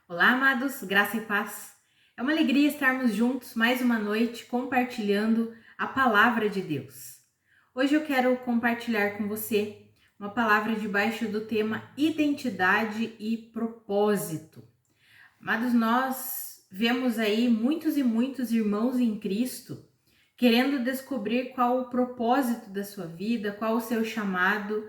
Olá, amados, graça e paz. É uma alegria estarmos juntos mais uma noite compartilhando a palavra de Deus. Hoje eu quero compartilhar com você uma palavra debaixo do tema identidade e propósito. Amados, nós vemos aí muitos e muitos irmãos em Cristo querendo descobrir qual o propósito da sua vida, qual o seu chamado,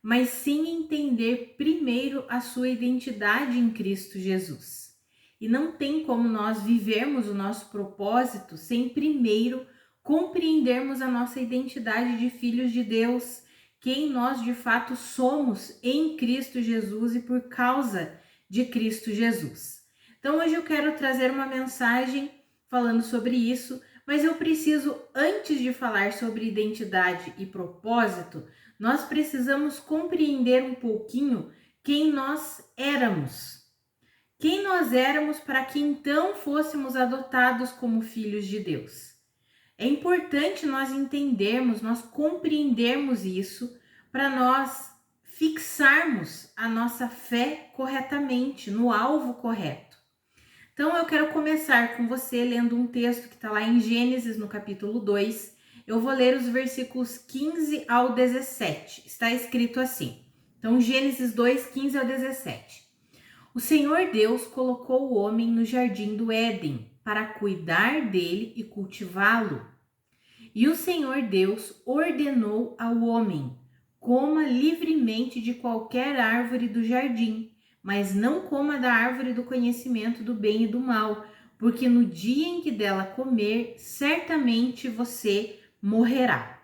mas sem entender primeiro a sua identidade em Cristo Jesus. E não tem como nós vivermos o nosso propósito sem primeiro compreendermos a nossa identidade de filhos de Deus, quem nós de fato somos em Cristo Jesus e por causa de Cristo Jesus. Então hoje eu quero trazer uma mensagem falando sobre isso, mas eu preciso, antes de falar sobre identidade e propósito, nós precisamos compreender um pouquinho quem nós éramos. Quem nós éramos para que então fôssemos adotados como filhos de Deus. É importante nós entendermos, nós compreendermos isso para nós fixarmos a nossa fé corretamente, no alvo correto. Então eu quero começar com você lendo um texto que está lá em Gênesis, no capítulo 2. Eu vou ler os versículos 15 ao 17. Está escrito assim. Então, Gênesis 2, 15 ao 17. O Senhor Deus colocou o homem no jardim do Éden para cuidar dele e cultivá-lo. E o Senhor Deus ordenou ao homem: coma livremente de qualquer árvore do jardim, mas não coma da árvore do conhecimento do bem e do mal, porque no dia em que dela comer, certamente você morrerá.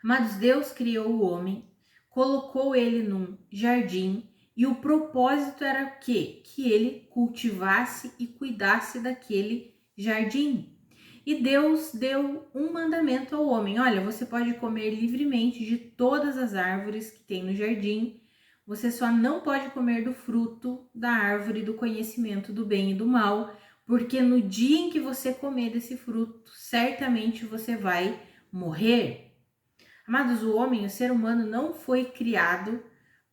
Amados, Deus criou o homem, colocou ele num jardim e o propósito era o quê? Que ele cultivasse e cuidasse daquele jardim. E Deus deu um mandamento ao homem: olha, você pode comer livremente de todas as árvores que tem no jardim, você só não pode comer do fruto da árvore do conhecimento do bem e do mal, porque no dia em que você comer desse fruto, certamente você vai morrer. Amados, o homem, o ser humano, não foi criado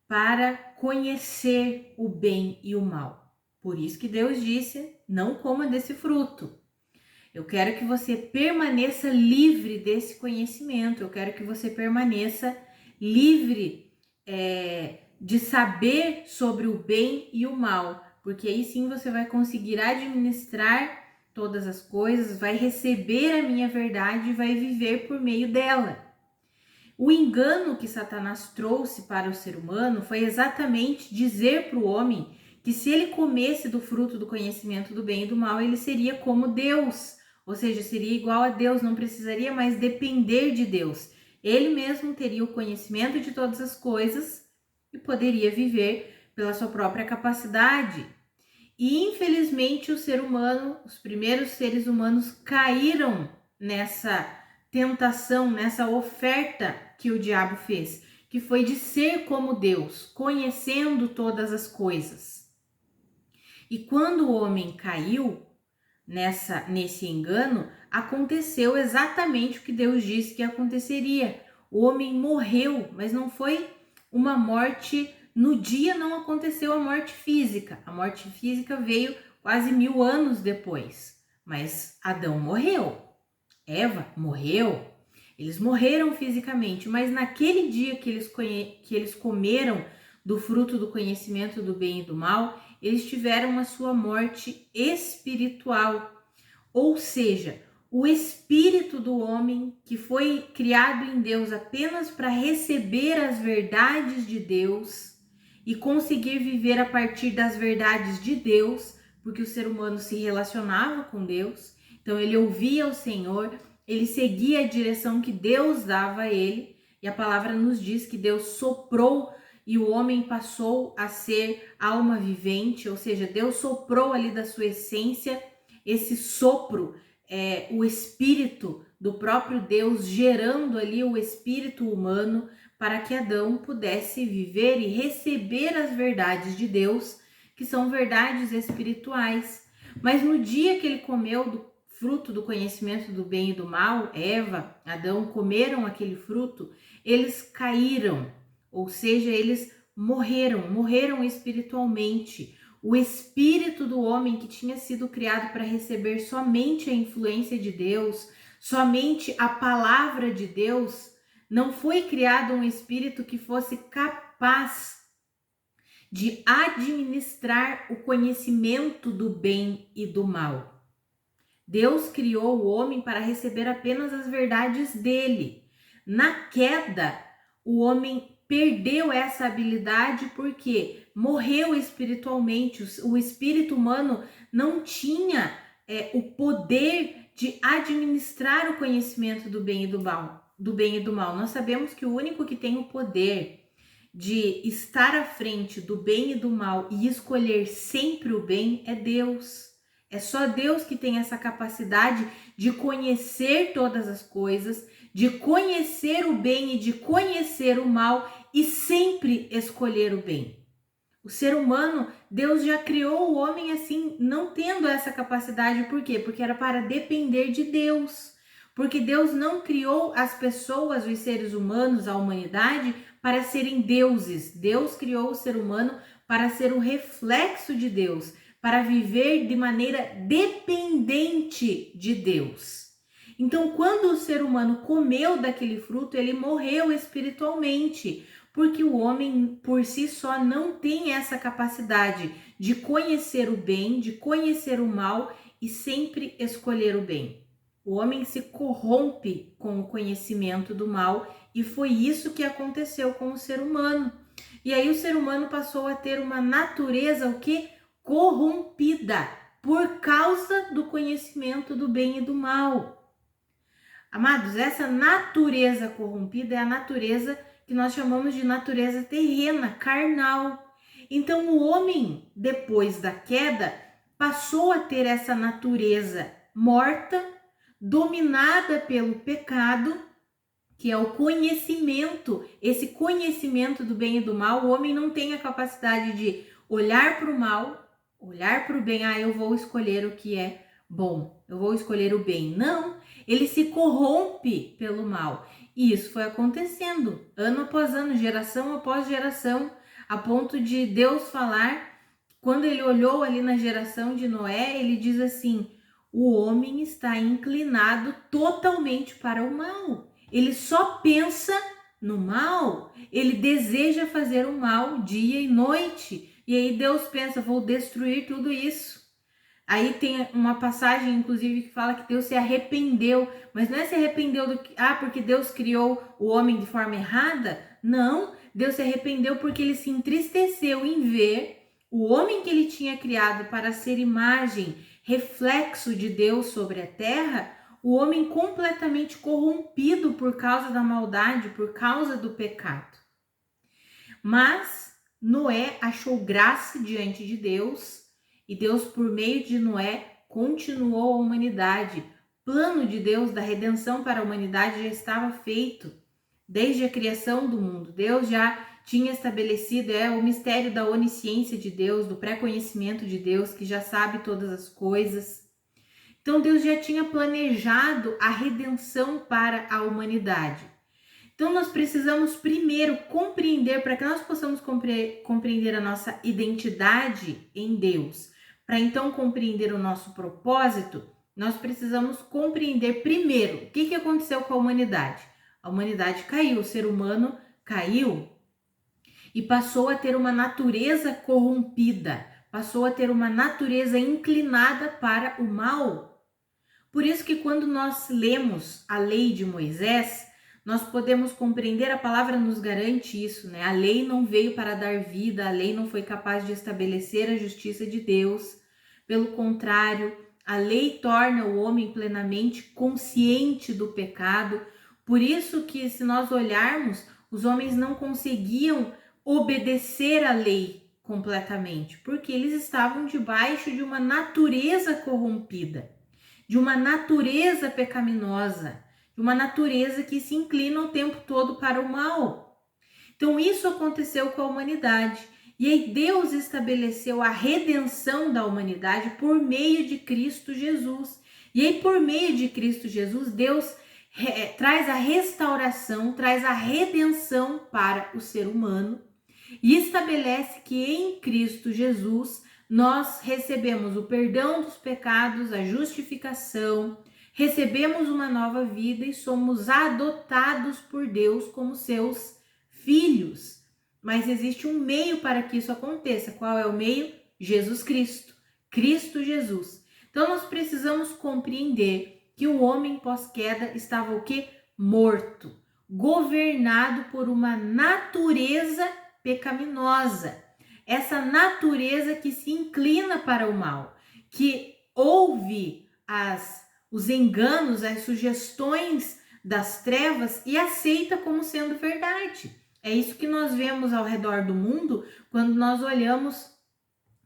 para conhecer o bem e o mal. Por isso que Deus disse: não coma desse fruto. Eu quero que você permaneça livre desse conhecimento. Eu quero que você permaneça livre de saber sobre o bem e o mal, porque aí sim você vai conseguir administrar todas as coisas, vai receber a minha verdade e vai viver por meio dela. O engano que Satanás trouxe para o ser humano foi exatamente dizer para o homem que se ele comesse do fruto do conhecimento do bem e do mal, ele seria como Deus, ou seja, seria igual a Deus, não precisaria mais depender de Deus. Ele mesmo teria o conhecimento de todas as coisas e poderia viver pela sua própria capacidade. E infelizmente o ser humano, os primeiros seres humanos caíram nessa tentação, nessa oferta que o diabo fez, que foi de ser como Deus, conhecendo todas as coisas. E quando o homem caiu nesse engano, aconteceu exatamente o que Deus disse que aconteceria. O homem morreu, mas não foi uma morte. No dia não aconteceu a morte física. A morte física veio quase 1000 anos depois. Mas Adão morreu, Eva morreu, eles morreram fisicamente, mas naquele dia que eles comeram do fruto do conhecimento do bem e do mal, eles tiveram a sua morte espiritual. Ou seja, o espírito do homem, que foi criado em Deus apenas para receber as verdades de Deus e conseguir viver a partir das verdades de Deus, porque o ser humano se relacionava com Deus, então ele ouvia o Senhor, ele seguia a direção que Deus dava a ele, e a palavra nos diz que Deus soprou e o homem passou a ser alma vivente, ou seja, Deus soprou ali da sua essência. Esse sopro é o espírito do próprio Deus, gerando ali o espírito humano para que Adão pudesse viver e receber as verdades de Deus, que são verdades espirituais. Mas no dia que ele comeu do fruto do conhecimento do bem e do mal, Eva, Adão comeram aquele fruto, eles caíram, ou seja, eles morreram espiritualmente. o espírito do homem que tinha sido criado para receber somente a influência de Deus, somente a palavra de Deus, não foi criado um espírito que fosse capaz de administrar o conhecimento do bem e do mal. Deus criou o homem para receber apenas as verdades dele. Na queda, o homem perdeu essa habilidade porque morreu espiritualmente. O espírito humano não tinha o poder de administrar o conhecimento do bem e do mal. Nós sabemos que o único que tem o poder de estar à frente do bem e do mal e escolher sempre o bem é Deus. É só Deus que tem essa capacidade de conhecer todas as coisas, de conhecer o bem e de conhecer o mal e sempre escolher o bem. O ser humano, Deus já criou o homem assim, não tendo essa capacidade. Por quê? Porque era para depender de Deus. Porque Deus não criou as pessoas, os seres humanos, a humanidade, para serem deuses. Deus criou o ser humano para ser o reflexo de Deus, para viver de maneira dependente de Deus. Então, quando o ser humano comeu daquele fruto, ele morreu espiritualmente, porque o homem por si só não tem essa capacidade de conhecer o bem, de conhecer o mal e sempre escolher o bem. O homem se corrompe com o conhecimento do mal e foi isso que aconteceu com o ser humano. E aí o ser humano passou a ter uma natureza o quê? Corrompida por causa do conhecimento do bem e do mal. Amados, essa natureza corrompida é a natureza que nós chamamos de natureza terrena, carnal. Então o homem, depois da queda, passou a ter essa natureza morta, dominada pelo pecado, que é o conhecimento, esse conhecimento do bem e do mal. O homem não tem a capacidade de olhar para o mal, olhar para o bem, eu vou escolher o que é bom, eu vou escolher o bem. Não, ele se corrompe pelo mal. E isso foi acontecendo ano após ano, geração após geração, a ponto de Deus falar, quando ele olhou ali na geração de Noé, ele diz assim: o homem está inclinado totalmente para o mal. Ele só pensa no mal, ele deseja fazer o mal dia e noite. E aí Deus pensa, vou destruir tudo isso. Aí tem uma passagem, inclusive, que fala que Deus se arrependeu, mas não é se arrependeu porque Deus criou o homem de forma errada. Não, Deus se arrependeu porque ele se entristeceu em ver o homem que ele tinha criado para ser imagem, reflexo de Deus sobre a terra, o homem completamente corrompido por causa da maldade, por causa do pecado. Mas Noé achou graça diante de Deus e Deus, por meio de Noé, continuou a humanidade. O plano de Deus da redenção para a humanidade já estava feito desde a criação do mundo. Deus já tinha estabelecido o mistério da onisciência de Deus, do pré-conhecimento de Deus, que já sabe todas as coisas. Então Deus já tinha planejado a redenção para a humanidade. Então nós precisamos primeiro compreender, para que nós possamos compreender a nossa identidade em Deus, para então compreender o nosso propósito, nós precisamos compreender primeiro o que aconteceu com a humanidade. A humanidade caiu, o ser humano caiu e passou a ter uma natureza corrompida, passou a ter uma natureza inclinada para o mal. Por isso que quando nós lemos a lei de Moisés, nós podemos compreender, a palavra nos garante isso, né? A lei não veio para dar vida, a lei não foi capaz de estabelecer a justiça de Deus. Pelo contrário, a lei torna o homem plenamente consciente do pecado. Por isso que, se nós olharmos, os homens não conseguiam obedecer a lei completamente, porque eles estavam debaixo de uma natureza corrompida, de uma natureza pecaminosa, de uma natureza que se inclina o tempo todo para o mal. Então isso aconteceu com a humanidade. E aí Deus estabeleceu a redenção da humanidade por meio de Cristo Jesus. E aí por meio de Cristo Jesus, Deus traz a restauração, traz a redenção para o ser humano e estabelece que em Cristo Jesus nós recebemos o perdão dos pecados, a justificação, recebemos uma nova vida e somos adotados por Deus como seus filhos. Mas existe um meio para que isso aconteça. Qual é o meio? Jesus Cristo. Cristo Jesus. Então nós precisamos compreender que o homem pós-queda estava o quê? Morto, governado por uma natureza pecaminosa. Essa natureza que se inclina para o mal, que ouve os enganos, as sugestões das trevas e aceita como sendo verdade. É isso que nós vemos ao redor do mundo quando nós olhamos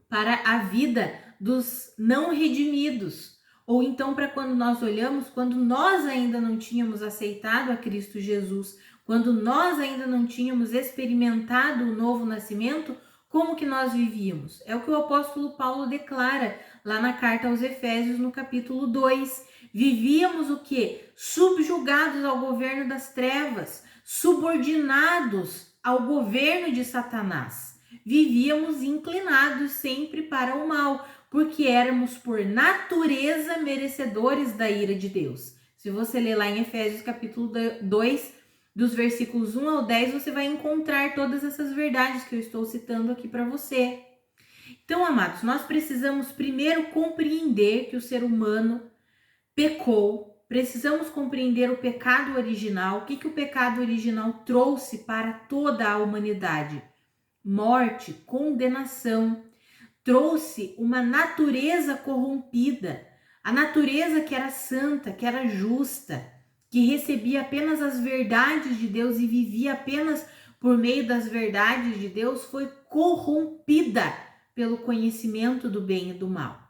para a vida dos não redimidos. Ou então para quando nós olhamos, quando nós ainda não tínhamos aceitado a Cristo Jesus, quando nós ainda não tínhamos experimentado o novo nascimento, como que nós vivíamos? É o que o apóstolo Paulo declara lá na carta aos Efésios, no capítulo 2. Vivíamos o quê? Subjugados ao governo das trevas, subordinados ao governo de Satanás. Vivíamos inclinados sempre para o mal, porque éramos por natureza merecedores da ira de Deus. Se você ler lá em Efésios capítulo 2, dos versículos 1 ao 10, você vai encontrar todas essas verdades que eu estou citando aqui para você. Então, amados, nós precisamos primeiro compreender que o ser humano pecou, precisamos compreender o pecado original. O que o pecado original trouxe para toda a humanidade? Morte, condenação. Trouxe uma natureza corrompida, a natureza que era santa, que era justa, que recebia apenas as verdades de Deus e vivia apenas por meio das verdades de Deus, foi corrompida pelo conhecimento do bem e do mal.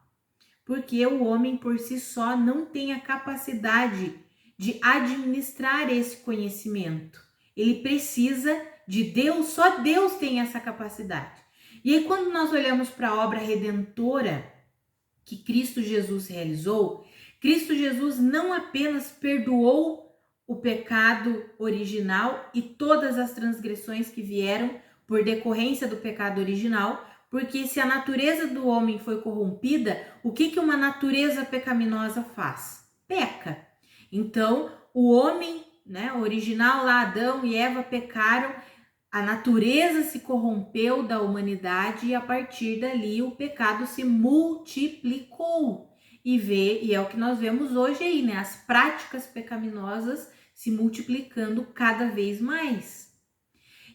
Porque o homem por si só não tem a capacidade de administrar esse conhecimento. Ele precisa de Deus, só Deus tem essa capacidade. E aí, quando nós olhamos para a obra redentora que Cristo Jesus realizou, Cristo Jesus não apenas perdoou o pecado original e todas as transgressões que vieram por decorrência do pecado original, porque se a natureza do homem foi corrompida, o que uma natureza pecaminosa faz? Peca. Então, o homem, original lá, Adão e Eva pecaram, a natureza se corrompeu da humanidade e a partir dali o pecado se multiplicou. E é o que nós vemos hoje aí, as práticas pecaminosas se multiplicando cada vez mais.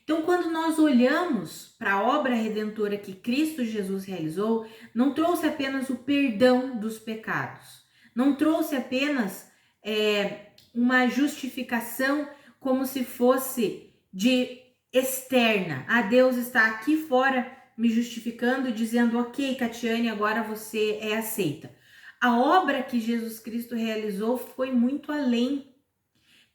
Então, quando nós olhamos para a obra redentora que Cristo Jesus realizou, não trouxe apenas o perdão dos pecados, não trouxe apenas uma justificação como se fosse de externa. Deus está aqui fora me justificando, dizendo, ok, Catiane, agora você é aceita. A obra que Jesus Cristo realizou foi muito além.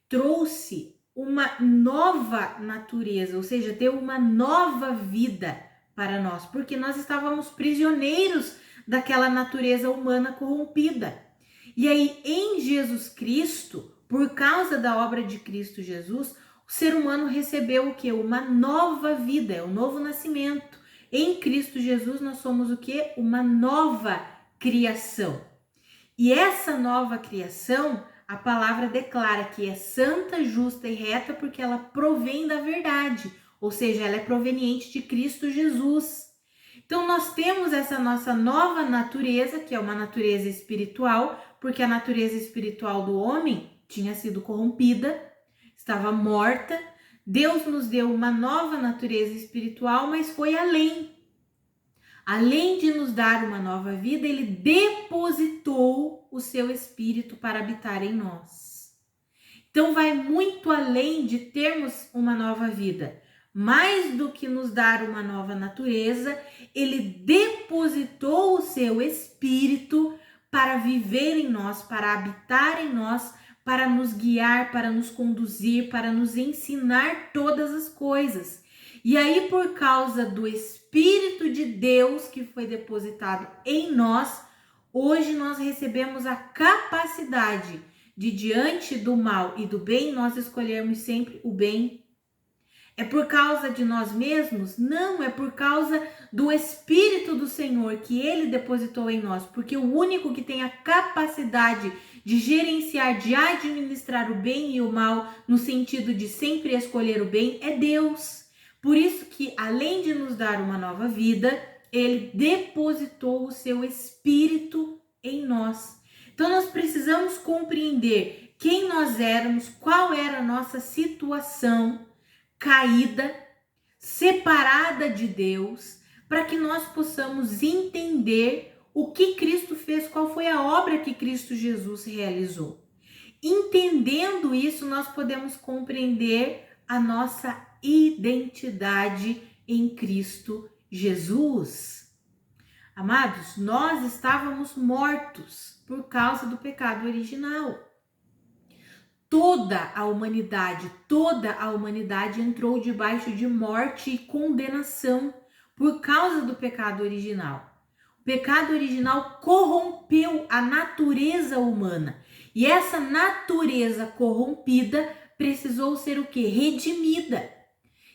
Trouxe uma nova natureza, ou seja, deu uma nova vida para nós, porque nós estávamos prisioneiros daquela natureza humana corrompida. E aí, em Jesus Cristo, por causa da obra de Cristo Jesus, o ser humano recebeu o quê? Uma nova vida, é o novo nascimento. Em Cristo Jesus nós somos o quê? Uma nova criação. E essa nova criação, a palavra declara que é santa, justa e reta porque ela provém da verdade, ou seja, ela é proveniente de Cristo Jesus. Então nós temos essa nossa nova natureza, que é uma natureza espiritual, porque a natureza espiritual do homem tinha sido corrompida, estava morta. Deus nos deu uma nova natureza espiritual, mas foi além. Além de nos dar uma nova vida, ele depositou o seu espírito para habitar em nós. Então vai muito além de termos uma nova vida. Mais do que nos dar uma nova natureza, ele depositou o seu espírito para viver em nós, para habitar em nós, para nos guiar, para nos conduzir, para nos ensinar todas as coisas. E aí, por causa do Espírito de Deus que foi depositado em nós, hoje nós recebemos a capacidade de, diante do mal e do bem, nós escolhermos sempre o bem. É por causa de nós mesmos? Não, é por causa do Espírito do Senhor que Ele depositou em nós, porque o único que tem a capacidade de gerenciar, de administrar o bem e o mal, no sentido de sempre escolher o bem, é Deus. Por isso que, além de nos dar uma nova vida, Ele depositou o seu Espírito em nós. Então nós precisamos compreender quem nós éramos, qual era a nossa situação caída, separada de Deus, para que nós possamos entender o que Cristo fez, qual foi a obra que Cristo Jesus realizou. Entendendo isso, nós podemos compreender a nossa identidade em Cristo Jesus. Amados, nós estávamos mortos por causa do pecado original. Toda a humanidade entrou debaixo de morte e condenação por causa do pecado original. O pecado original corrompeu a natureza humana. E essa natureza corrompida precisou ser o quê? Redimida.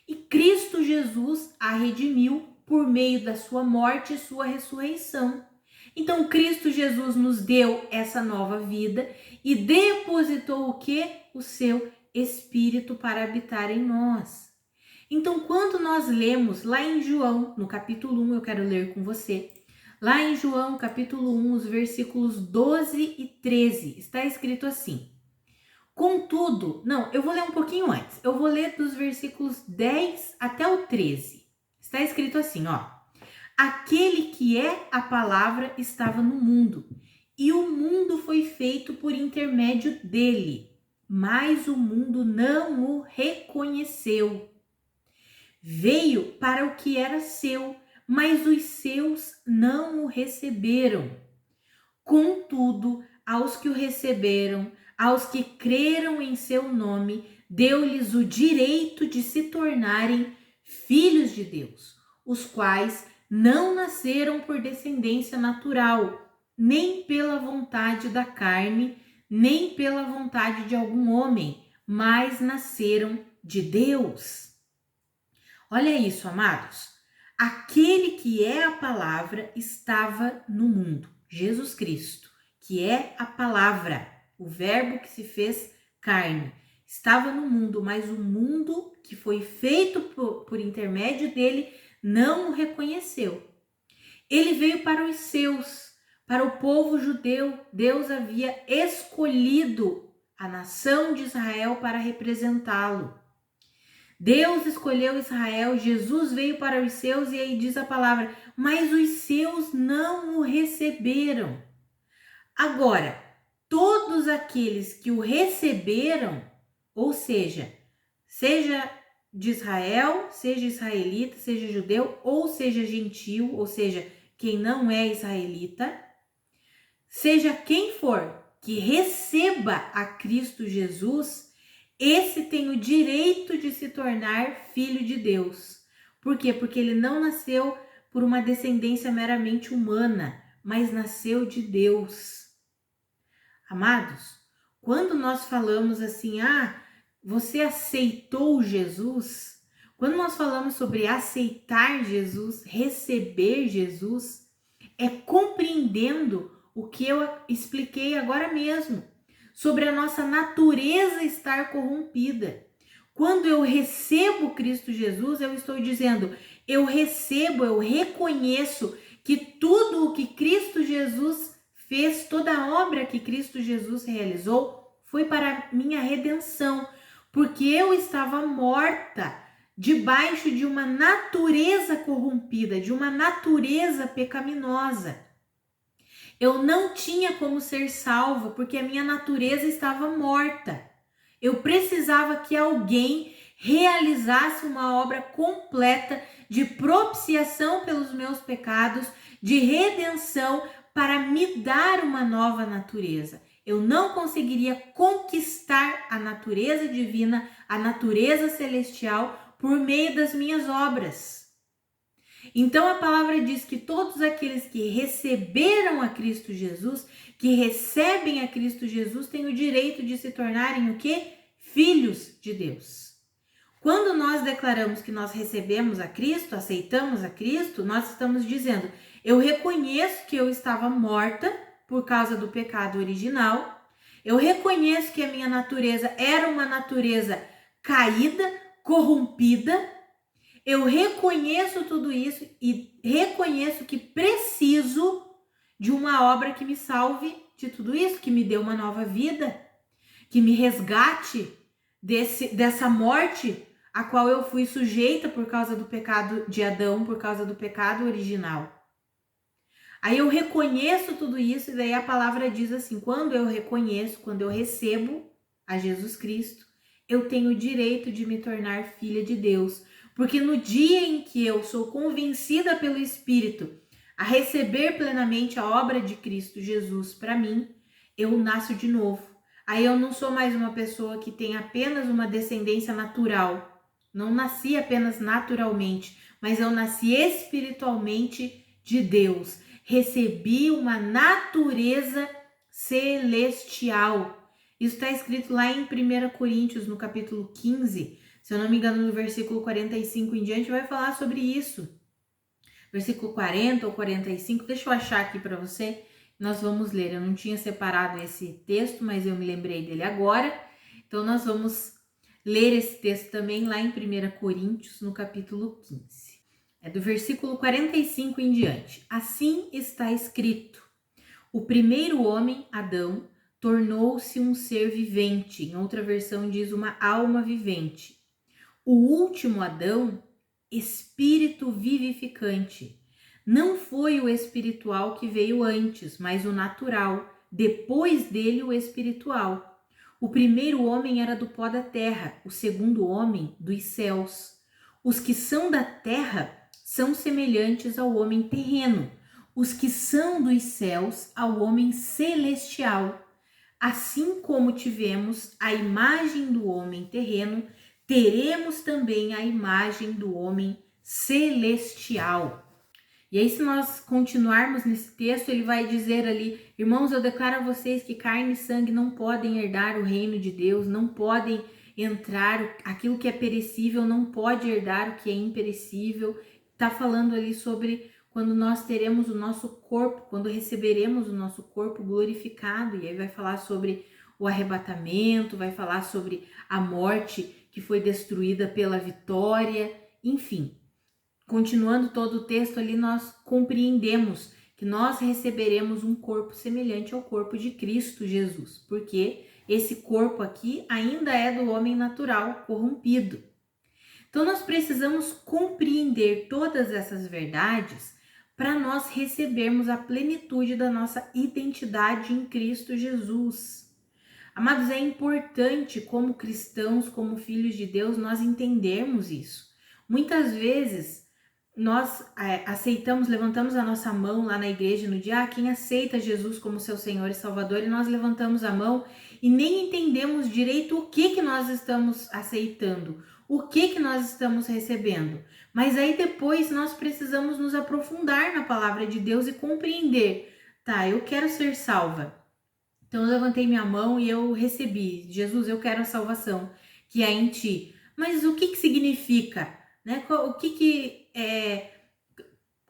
E Cristo Jesus a redimiu por meio da sua morte e sua ressurreição. Então Cristo Jesus nos deu essa nova vida e depositou o quê? O seu Espírito para habitar em nós. Então quando nós lemos lá em João, no capítulo 1, eu quero ler com você, lá em João capítulo 1, os versículos 12 e 13, está escrito assim: contudo, não, eu vou ler um pouquinho antes, eu vou ler dos versículos 10 até o 13, está escrito assim, ó: aquele que é a palavra estava no mundo, e o mundo foi feito por intermédio dele, mas o mundo não o reconheceu. Veio para o que era seu, mas os seus não o receberam. Contudo, aos que o receberam, aos que creram em seu nome, deu-lhes o direito de se tornarem filhos de Deus, os quais não nasceram por descendência natural, nem pela vontade da carne, nem pela vontade de algum homem, mas nasceram de Deus. Olha isso, amados. Aquele que é a palavra estava no mundo, Jesus Cristo, que é a palavra, o verbo que se fez carne, estava no mundo, mas o mundo que foi feito por intermédio dele não o reconheceu. Ele veio para os seus, para o povo judeu. Deus havia escolhido a nação de Israel para representá-lo. Deus escolheu Israel, Jesus veio para os seus e aí diz a palavra, mas os seus não o receberam. Agora, todos aqueles que o receberam, ou seja de Israel, seja israelita, seja judeu, ou seja gentil, ou seja, quem não é israelita, seja quem for que receba a Cristo Jesus, esse tem o direito de se tornar filho de Deus. Por quê? Porque ele não nasceu por uma descendência meramente humana, mas nasceu de Deus. Amados, quando nós falamos assim, você aceitou Jesus? Quando nós falamos sobre aceitar Jesus, receber Jesus, é compreendendo o que eu expliquei agora mesmo, sobre a nossa natureza estar corrompida. Quando eu recebo Cristo Jesus, eu estou dizendo, eu reconheço que tudo o que Cristo Jesus fez, toda a obra que Cristo Jesus realizou, foi para minha redenção, porque eu estava morta debaixo de uma natureza corrompida, de uma natureza pecaminosa. Eu não tinha como ser salva, porque a minha natureza estava morta. Eu precisava que alguém realizasse uma obra completa de propiciação pelos meus pecados, de redenção, para me dar uma nova natureza. Eu não conseguiria conquistar a natureza divina, a natureza celestial, por meio das minhas obras. Então a palavra diz que todos aqueles que receberam a Cristo Jesus, que recebem a Cristo Jesus, têm o direito de se tornarem o quê? Filhos de Deus. Quando nós declaramos que nós recebemos a Cristo, aceitamos a Cristo, nós estamos dizendo: eu reconheço que eu estava morta por causa do pecado original, eu reconheço que a minha natureza era uma natureza caída, corrompida, eu reconheço tudo isso e reconheço que preciso de uma obra que me salve de tudo isso, que me dê uma nova vida, que me resgate dessa morte a qual eu fui sujeita por causa do pecado de Adão, por causa do pecado original. Aí eu reconheço tudo isso e daí a palavra diz assim: quando eu reconheço, quando eu recebo a Jesus Cristo, eu tenho o direito de me tornar filha de Deus. Porque no dia em que eu sou convencida pelo Espírito a receber plenamente a obra de Cristo Jesus para mim, eu nasço de novo. Aí eu não sou mais uma pessoa que tem apenas uma descendência natural. Não nasci apenas naturalmente, mas eu nasci espiritualmente de Deus. Recebi uma natureza celestial. Isso está escrito lá em 1 Coríntios, no capítulo 15. Se eu não me engano, no versículo 45 em diante, vai falar sobre isso. Versículo 40 ou 45, deixa eu achar aqui para você. Nós vamos ler. Eu não tinha separado esse texto, mas eu me lembrei dele agora. Então, nós vamos ler esse texto também lá em 1 Coríntios, no capítulo 15. É do versículo 45 em diante. Assim está escrito: o primeiro homem, Adão, tornou-se um ser vivente. Em outra versão diz uma alma vivente. O último Adão, espírito vivificante. Não foi o espiritual que veio antes, mas o natural. Depois dele, o espiritual. O primeiro homem era do pó da terra, o segundo homem dos céus. Os que são da terra são semelhantes ao homem terreno, os que são dos céus ao homem celestial. Assim como tivemos a imagem do homem terreno, teremos também a imagem do homem celestial. E aí, se nós continuarmos nesse texto, ele vai dizer ali: irmãos, eu declaro a vocês que carne e sangue não podem herdar o reino de Deus, não podem entrar, aquilo que é perecível não pode herdar o que é imperecível. Está falando ali sobre quando nós teremos o nosso corpo, quando receberemos o nosso corpo glorificado. E aí vai falar sobre o arrebatamento, vai falar sobre a morte que foi destruída pela vitória, enfim. Continuando todo o texto ali, nós compreendemos que nós receberemos um corpo semelhante ao corpo de Cristo Jesus, porque esse corpo aqui ainda é do homem natural corrompido. Então nós precisamos compreender todas essas verdades para nós recebermos a plenitude da nossa identidade em Cristo Jesus. Amados, é importante como cristãos, como filhos de Deus, nós entendermos isso. Muitas vezes nós aceitamos, levantamos a nossa mão lá na igreja no dia, quem aceita Jesus como seu Senhor e Salvador, e nós levantamos a mão e nem entendemos direito o que nós estamos aceitando, o que nós estamos recebendo. Mas aí depois nós precisamos nos aprofundar na palavra de Deus e compreender, tá, eu quero ser salva. Então eu levantei minha mão e eu recebi, Jesus, eu quero a salvação que há em ti. Mas o que significa? Né? O que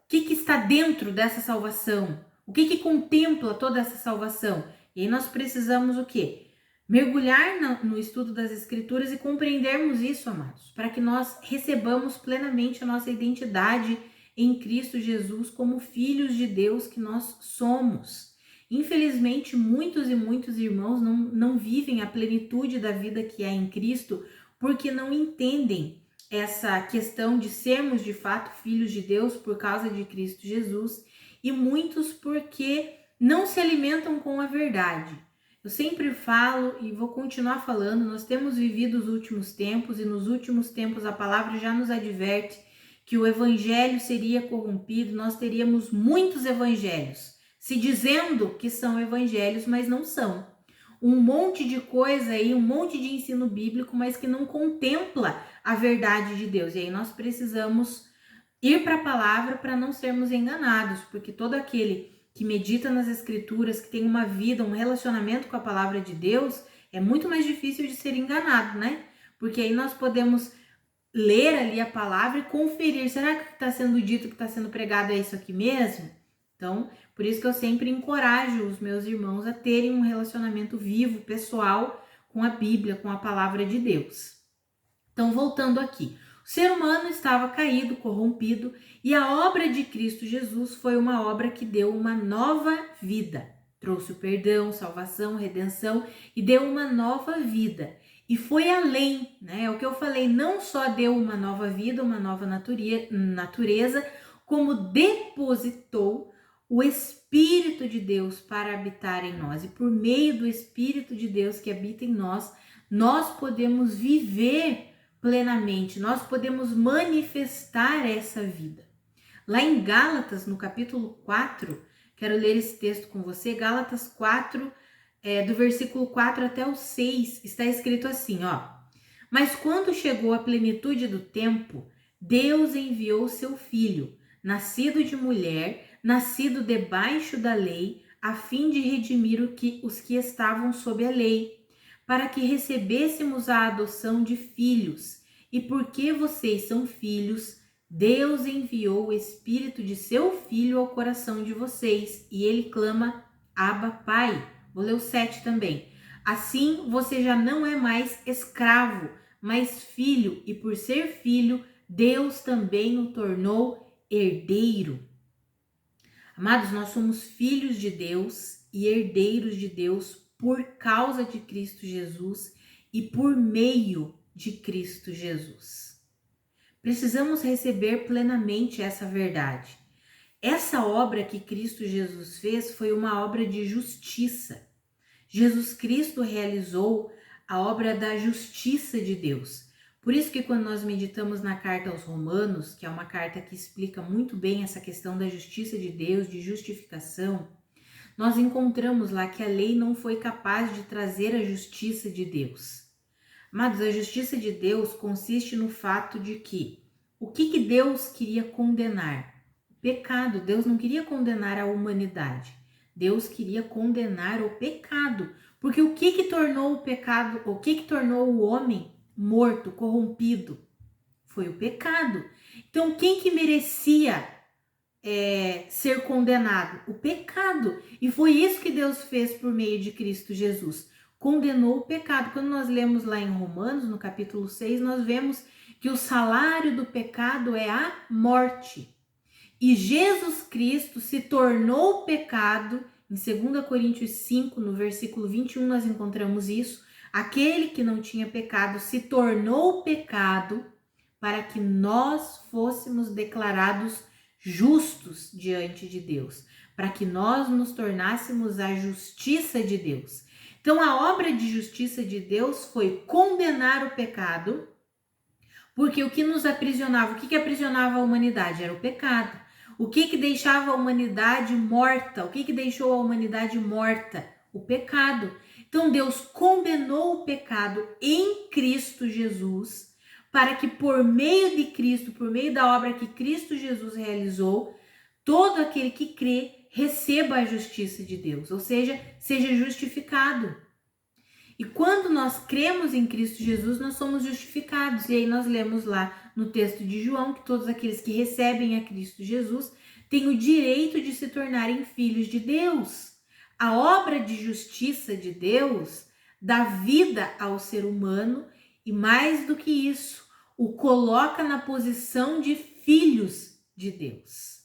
está dentro dessa salvação? O que contempla toda essa salvação? E aí nós precisamos o quê? Mergulhar no estudo das Escrituras e compreendermos isso, amados, para que nós recebamos plenamente a nossa identidade em Cristo Jesus como filhos de Deus que nós somos. Infelizmente, muitos e muitos irmãos não vivem a plenitude da vida que há em Cristo porque não entendem essa questão de sermos de fato filhos de Deus por causa de Cristo Jesus, e muitos porque não se alimentam com a verdade. Eu sempre falo e vou continuar falando, nós temos vivido os últimos tempos e nos últimos tempos a palavra já nos adverte que o evangelho seria corrompido, nós teríamos muitos evangelhos, se dizendo que são evangelhos, mas não são. Um monte de coisa aí, um monte de ensino bíblico, mas que não contempla a verdade de Deus. E aí nós precisamos ir para a palavra para não sermos enganados, porque todo aquele que medita nas Escrituras, que tem uma vida, um relacionamento com a palavra de Deus, é muito mais difícil de ser enganado, né? Porque aí nós podemos ler ali a palavra e conferir, será que o que está sendo dito, o que está sendo pregado é isso aqui mesmo? Então, por isso que eu sempre encorajo os meus irmãos a terem um relacionamento vivo, pessoal, com a Bíblia, com a palavra de Deus. Então, voltando aqui, o ser humano estava caído, corrompido, e a obra de Cristo Jesus foi uma obra que deu uma nova vida. Trouxe o perdão, salvação, redenção e deu uma nova vida. E foi além, né? É o que eu falei, não só deu uma nova vida, uma nova natureza, como depositou o Espírito de Deus para habitar em nós. E por meio do Espírito de Deus que habita em nós, nós podemos viver plenamente, nós podemos manifestar essa vida. Lá em Gálatas, no capítulo 4, quero ler esse texto com você, Gálatas 4, do versículo 4 até o 6, está escrito assim, ó. Mas quando chegou a plenitude do tempo, Deus enviou seu filho, nascido de mulher, nascido debaixo da lei, a fim de redimir os que estavam sob a lei, para que recebêssemos a adoção de filhos. E porque vocês são filhos, Deus enviou o Espírito de seu Filho ao coração de vocês, e ele clama, Abba, Pai. Vou ler o 7 também. Assim, você já não é mais escravo, mas filho, e por ser filho, Deus também o tornou herdeiro. Amados, nós somos filhos de Deus e herdeiros de Deus por causa de Cristo Jesus e por meio de Cristo Jesus. Precisamos receber plenamente essa verdade. Essa obra que Cristo Jesus fez foi uma obra de justiça. Jesus Cristo realizou a obra da justiça de Deus. Por isso que quando nós meditamos na carta aos Romanos, que é uma carta que explica muito bem essa questão da justiça de Deus, de justificação, nós encontramos lá que a lei não foi capaz de trazer a justiça de Deus. Amados, a justiça de Deus consiste no fato de que o que Deus queria condenar? O pecado. Deus não queria condenar a humanidade. Deus queria condenar o pecado. Porque o que tornou o pecado, o que tornou o homem morto, corrompido? Foi o pecado. Então, quem que merecia ser condenado? O pecado. E foi isso que Deus fez por meio de Cristo Jesus. Condenou o pecado. Quando nós lemos lá em Romanos, no capítulo 6, nós vemos que o salário do pecado é a morte. E Jesus Cristo se tornou pecado. Em 2 Coríntios 5, no versículo 21, nós encontramos isso. Aquele que não tinha pecado se tornou pecado para que nós fôssemos declarados justos diante de Deus, para que nós nos tornássemos a justiça de Deus. Então, a obra de justiça de Deus foi condenar o pecado, porque o que nos aprisionava, o que aprisionava a humanidade? Era o pecado. O que deixava a humanidade morta? O que deixou a humanidade morta? O pecado. Então, Deus condenou o pecado em Cristo Jesus, para que por meio de Cristo, por meio da obra que Cristo Jesus realizou, todo aquele que crê receba a justiça de Deus, ou seja justificado. E quando nós cremos em Cristo Jesus, nós somos justificados. E aí nós lemos lá no texto de João que todos aqueles que recebem a Cristo Jesus têm o direito de se tornarem filhos de Deus. A obra de justiça de Deus dá vida ao ser humano e, mais do que isso, o coloca na posição de filhos de Deus.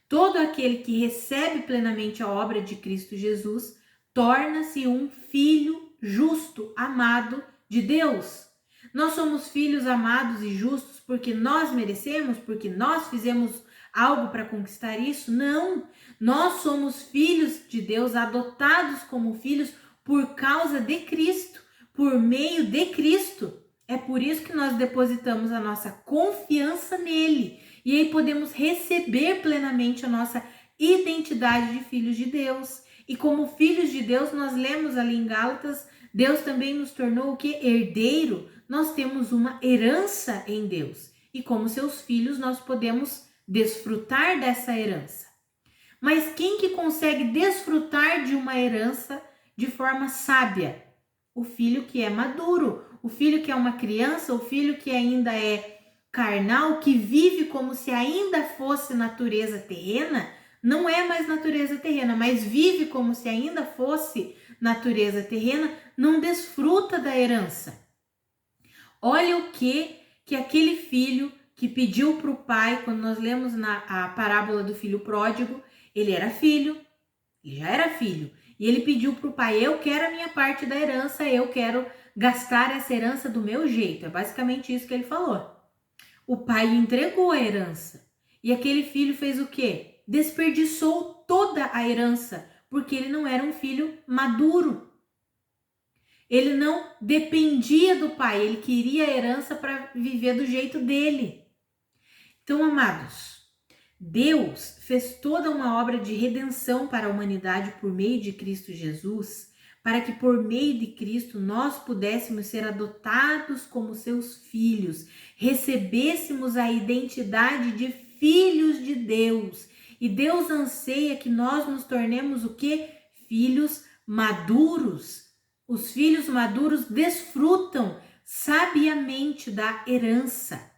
Todo aquele que recebe plenamente a obra de Cristo Jesus torna-se um filho justo, amado de Deus. Nós somos filhos amados e justos porque nós merecemos, porque nós fizemos algo para conquistar isso? Não. Nós somos filhos de Deus, adotados como filhos por causa de Cristo, por meio de Cristo. É por isso que nós depositamos a nossa confiança nele. E aí podemos receber plenamente a nossa identidade de filhos de Deus. E como filhos de Deus, nós lemos ali em Gálatas, Deus também nos tornou o que? Herdeiro. Nós temos uma herança em Deus. E como seus filhos, nós podemos desfrutar dessa herança. Mas quem que consegue desfrutar de uma herança de forma sábia? O filho que é maduro, o filho que é uma criança, o filho que ainda é carnal que vive como se ainda fosse natureza terrena, não é mais natureza terrena, mas vive como se ainda fosse natureza terrena, não desfruta da herança. Olha o que aquele filho que pediu para o pai, quando nós lemos a parábola do filho pródigo, ele era filho, ele já era filho, e ele pediu para o pai: eu quero a minha parte da herança, eu quero gastar essa herança do meu jeito. É basicamente isso que ele falou. O pai entregou a herança, e aquele filho fez o quê? Desperdiçou toda a herança, porque ele não era um filho maduro. Ele não dependia do pai, ele queria a herança para viver do jeito dele. Então, amados, Deus fez toda uma obra de redenção para a humanidade por meio de Cristo Jesus, para que por meio de Cristo nós pudéssemos ser adotados como seus filhos, recebêssemos a identidade de filhos de Deus. E Deus anseia que nós nos tornemos o quê? Filhos maduros. Os filhos maduros desfrutam sabiamente da herança.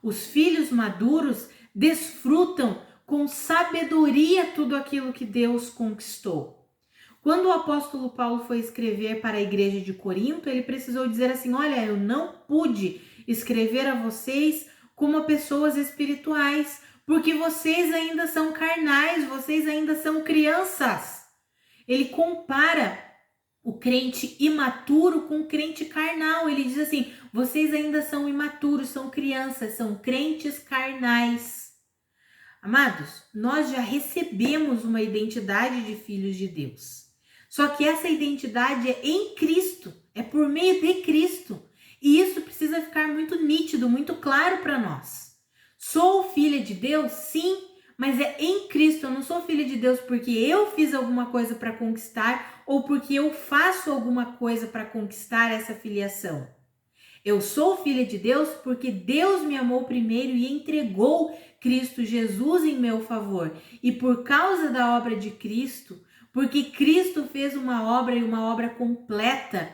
Os filhos maduros desfrutam com sabedoria tudo aquilo que Deus conquistou. Quando o apóstolo Paulo foi escrever para a igreja de Corinto, ele precisou dizer assim: olha, eu não pude escrever a vocês como a pessoas espirituais, porque vocês ainda são carnais, vocês ainda são crianças. Ele compara o crente imaturo com o crente carnal. Ele diz assim: vocês ainda são imaturos, são crianças, são crentes carnais. Amados, nós já recebemos uma identidade de filhos de Deus. Só que essa identidade é em Cristo, é por meio de Cristo. E isso precisa ficar muito nítido, muito claro para nós. Sou filha de Deus? Sim, mas é em Cristo. Eu não sou filha de Deus porque eu fiz alguma coisa para conquistar ou porque eu faço alguma coisa para conquistar essa filiação. Eu sou filha de Deus porque Deus me amou primeiro e entregou Cristo Jesus em meu favor. E por causa da obra de Cristo, porque Cristo fez uma obra e uma obra completa,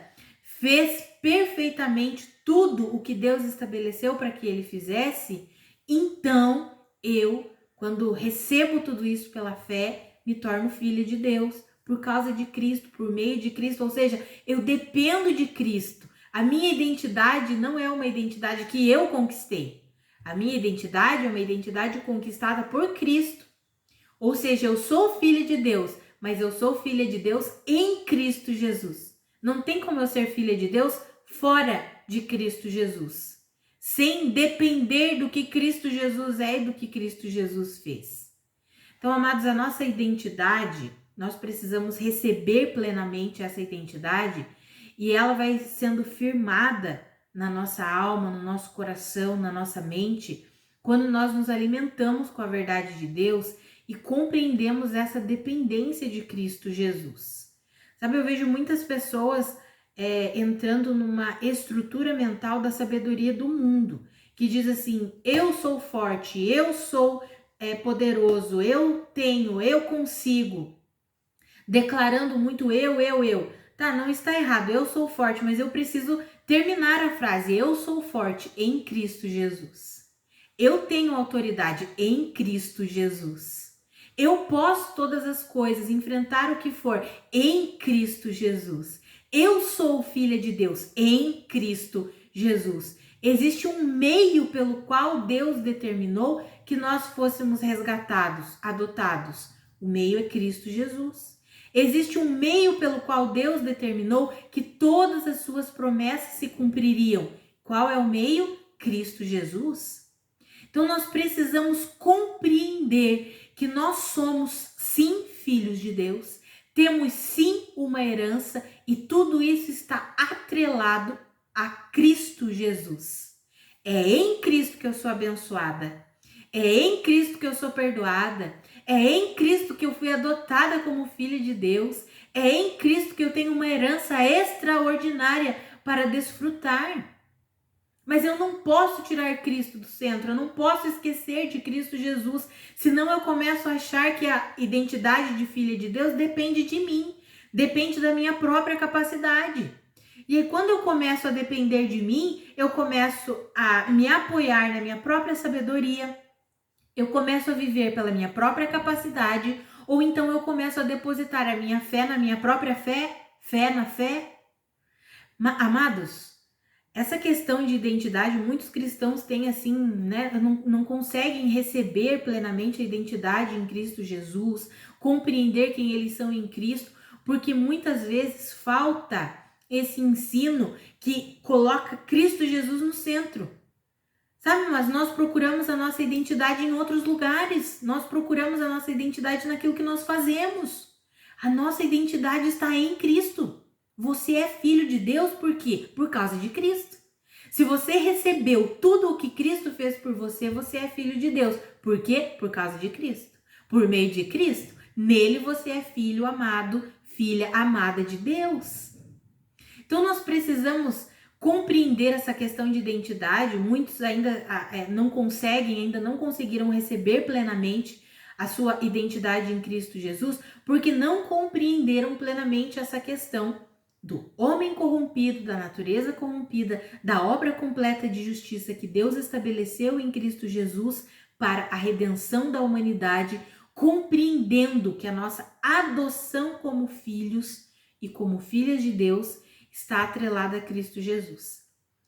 fez perfeitamente tudo o que Deus estabeleceu para que ele fizesse, então eu, quando recebo tudo isso pela fé, me torno filha de Deus por causa de Cristo, por meio de Cristo, ou seja, eu dependo de Cristo. A minha identidade não é uma identidade que eu conquistei. A minha identidade é uma identidade conquistada por Cristo. Ou seja, eu sou filha de Deus, mas eu sou filha de Deus em Cristo Jesus. Não tem como eu ser filha de Deus fora de Cristo Jesus, sem depender do que Cristo Jesus é e do que Cristo Jesus fez. Então, amados, a nossa identidade, nós precisamos receber plenamente essa identidade e ela vai sendo firmada na nossa alma, no nosso coração, na nossa mente, quando nós nos alimentamos com a verdade de Deus e compreendemos essa dependência de Cristo Jesus. Sabe, eu vejo muitas pessoas entrando numa estrutura mental da sabedoria do mundo, que diz assim: eu sou forte, eu sou poderoso, eu tenho, eu consigo, declarando muito eu. Tá, não está errado, eu sou forte, mas eu preciso terminar a frase: eu sou forte em Cristo Jesus. Eu tenho autoridade em Cristo Jesus. Eu posso todas as coisas, enfrentar o que for em Cristo Jesus. Eu sou filha de Deus em Cristo Jesus. Existe um meio pelo qual Deus determinou que nós fôssemos resgatados, adotados. O meio é Cristo Jesus. Existe um meio pelo qual Deus determinou que todas as suas promessas se cumpririam. Qual é o meio? Cristo Jesus. Então nós precisamos compreender que nós somos sim filhos de Deus, temos sim uma herança e tudo isso está atrelado a Cristo Jesus. É em Cristo que eu sou abençoada, é em Cristo que eu sou perdoada, é em Cristo que eu fui adotada como filha de Deus, é em Cristo que eu tenho uma herança extraordinária para desfrutar. Mas eu não posso tirar Cristo do centro, eu não posso esquecer de Cristo Jesus, senão eu começo a achar que a identidade de filha de Deus depende de mim, depende da minha própria capacidade. E aí, quando eu começo a depender de mim, eu começo a me apoiar na minha própria sabedoria, eu começo a viver pela minha própria capacidade, ou então eu começo a depositar a minha fé na minha própria fé na fé. Amados, essa questão de identidade, muitos cristãos têm assim, né, não conseguem receber plenamente a identidade em Cristo Jesus, compreender quem eles são em Cristo, porque muitas vezes falta esse ensino que coloca Cristo Jesus no centro. Sabe, mas nós procuramos a nossa identidade em outros lugares, nós procuramos a nossa identidade naquilo que nós fazemos. A nossa identidade está em Cristo. Você é filho de Deus por quê? Por causa de Cristo. Se você recebeu tudo o que Cristo fez por você, você é filho de Deus. Por quê? Por causa de Cristo. Por meio de Cristo, nele você é filho amado, filha amada de Deus. Então nós precisamos compreender essa questão de identidade. Muitos ainda não conseguiram receber plenamente a sua identidade em Cristo Jesus, porque não compreenderam plenamente essa questão do homem corrompido, da natureza corrompida, da obra completa de justiça que Deus estabeleceu em Cristo Jesus para a redenção da humanidade, compreendendo que a nossa adoção como filhos e como filhas de Deus está atrelada a Cristo Jesus.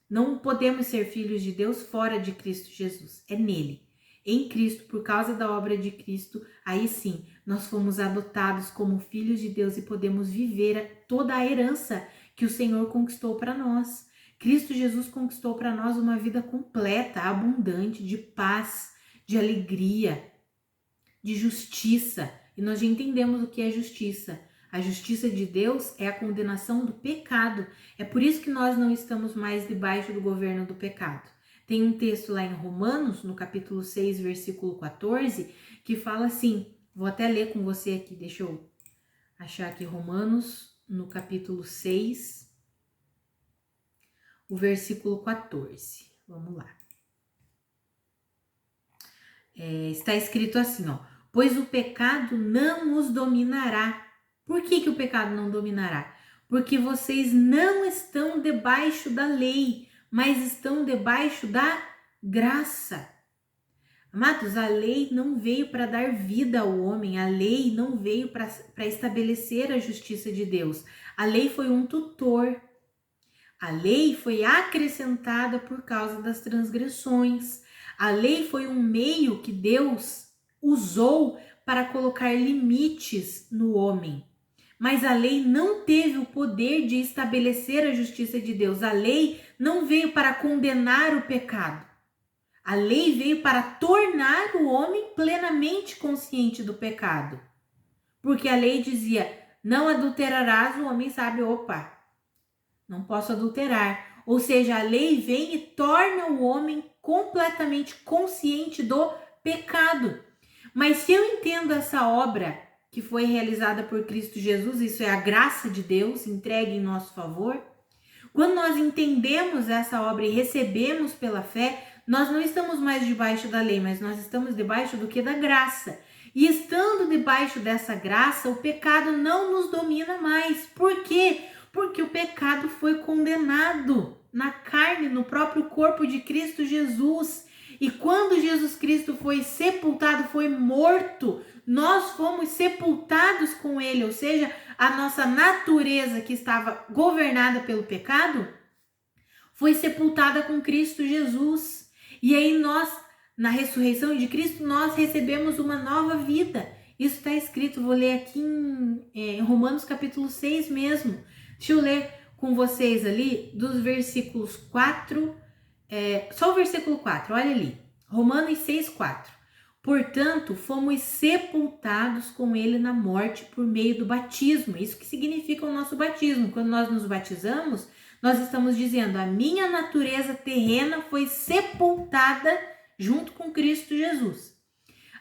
Não podemos ser filhos de Deus fora de Cristo Jesus, é nele. Em Cristo, por causa da obra de Cristo, aí sim, nós fomos adotados como filhos de Deus e podemos viver toda a herança que o Senhor conquistou para nós. Cristo Jesus conquistou para nós uma vida completa, abundante, de paz, de alegria, de justiça. E nós já entendemos o que é justiça. A justiça de Deus é a condenação do pecado. É por isso que nós não estamos mais debaixo do governo do pecado. Tem um texto lá em Romanos, no capítulo 6, versículo 14, que fala assim, vou até ler com você aqui, deixa eu achar aqui Romanos, no capítulo 6, o versículo 14. Vamos lá. Está escrito assim, ó, pois o pecado não os dominará. Por que o pecado não dominará? Porque vocês não estão debaixo da lei, mas estão debaixo da graça. Amados, a lei não veio para dar vida ao homem, a lei não veio para estabelecer a justiça de Deus. A lei foi um tutor. A lei foi acrescentada por causa das transgressões. A lei foi um meio que Deus usou para colocar limites no homem. Mas a lei não teve o poder de estabelecer a justiça de Deus. A lei não veio para condenar o pecado. A lei veio para tornar o homem plenamente consciente do pecado. Porque a lei dizia, não adulterarás, o homem sabe, opa, não posso adulterar. Ou seja, a lei vem e torna o homem completamente consciente do pecado. Mas se eu entendo essa obra que foi realizada por Cristo Jesus, isso é a graça de Deus entregue em nosso favor. Quando nós entendemos essa obra e recebemos pela fé, nós não estamos mais debaixo da lei, mas nós estamos debaixo do que? Da graça. E estando debaixo dessa graça, o pecado não nos domina mais. Por quê? Porque o pecado foi condenado na carne, no próprio corpo de Cristo Jesus. E quando Jesus Cristo foi sepultado, foi morto, nós fomos sepultados com ele, ou seja, a nossa natureza que estava governada pelo pecado, foi sepultada com Cristo Jesus. E aí nós, na ressurreição de Cristo, nós recebemos uma nova vida. Isso está escrito, vou ler aqui em Romanos capítulo 6 mesmo. Deixa eu ler com vocês ali, dos versículos 4, só o versículo 4, olha ali. Romanos 6, 4. Portanto, fomos sepultados com ele na morte por meio do batismo. Isso que significa o nosso batismo. Quando nós nos batizamos, nós estamos dizendo, a minha natureza terrena foi sepultada junto com Cristo Jesus.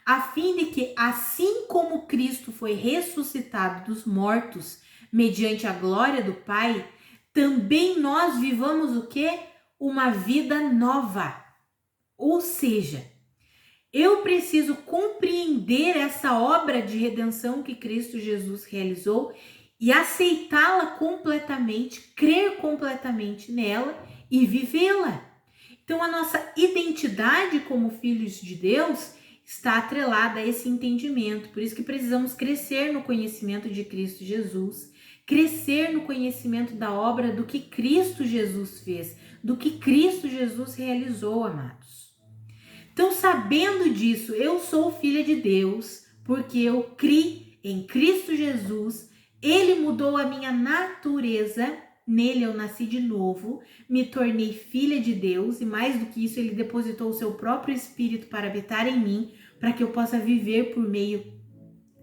A fim de que, assim como Cristo foi ressuscitado dos mortos, mediante a glória do Pai, também nós vivamos o quê? Uma vida nova. Ou seja, eu preciso compreender essa obra de redenção que Cristo Jesus realizou e aceitá-la completamente, crer completamente nela e vivê-la. Então, a nossa identidade como filhos de Deus está atrelada a esse entendimento. Por isso que precisamos crescer no conhecimento de Cristo Jesus, crescer no conhecimento da obra do que Cristo Jesus fez, do que Cristo Jesus realizou, amados. Então, sabendo disso, eu sou filha de Deus, porque eu criei em Cristo Jesus, Ele mudou a minha natureza, nele eu nasci de novo, me tornei filha de Deus, e mais do que isso, Ele depositou o seu próprio Espírito para habitar em mim, para que eu possa viver por meio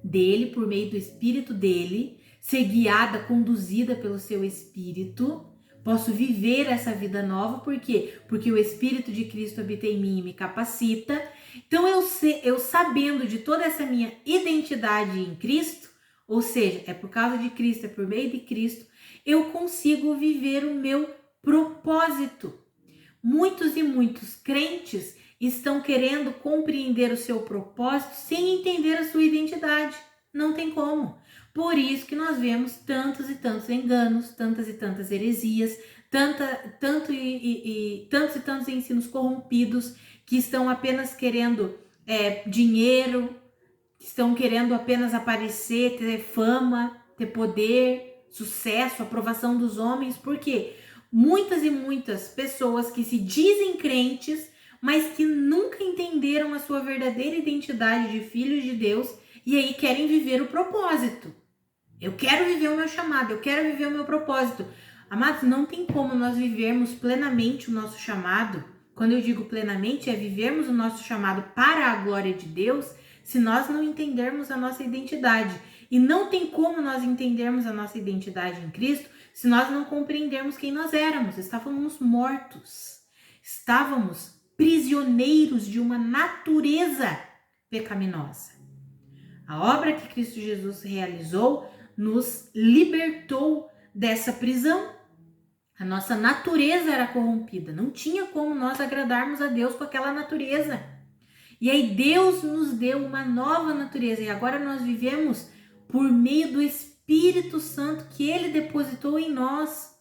dele, por meio do Espírito dele, ser guiada, conduzida pelo seu Espírito. Posso viver essa vida nova, por quê? Porque o Espírito de Cristo habita em mim e me capacita. Então, eu sabendo de toda essa minha identidade em Cristo, ou seja, é por causa de Cristo, é por meio de Cristo, eu consigo viver o meu propósito. Muitos e muitos crentes estão querendo compreender o seu propósito sem entender a sua identidade. Não tem como. Por isso que nós vemos tantos e tantos enganos, tantas e tantas heresias, tantos e tantos ensinos corrompidos que estão apenas querendo dinheiro, que estão querendo apenas aparecer, ter fama, ter poder, sucesso, aprovação dos homens. Por quê? Muitas e muitas pessoas que se dizem crentes, mas que nunca entenderam a sua verdadeira identidade de filhos de Deus e aí querem viver o propósito. Eu quero viver o meu chamado, eu quero viver o meu propósito. Amados, não tem como nós vivermos plenamente o nosso chamado. Quando eu digo plenamente, é vivermos o nosso chamado para a glória de Deus, se nós não entendermos a nossa identidade. E não tem como nós entendermos a nossa identidade em Cristo se nós não compreendermos quem nós éramos. Estávamos mortos. Estávamos prisioneiros de uma natureza pecaminosa. A obra que Cristo Jesus realizou nos libertou dessa prisão. A nossa natureza era corrompida. Não tinha como nós agradarmos a Deus com aquela natureza. E aí Deus nos deu uma nova natureza. E agora nós vivemos por meio do Espírito Santo que Ele depositou em nós.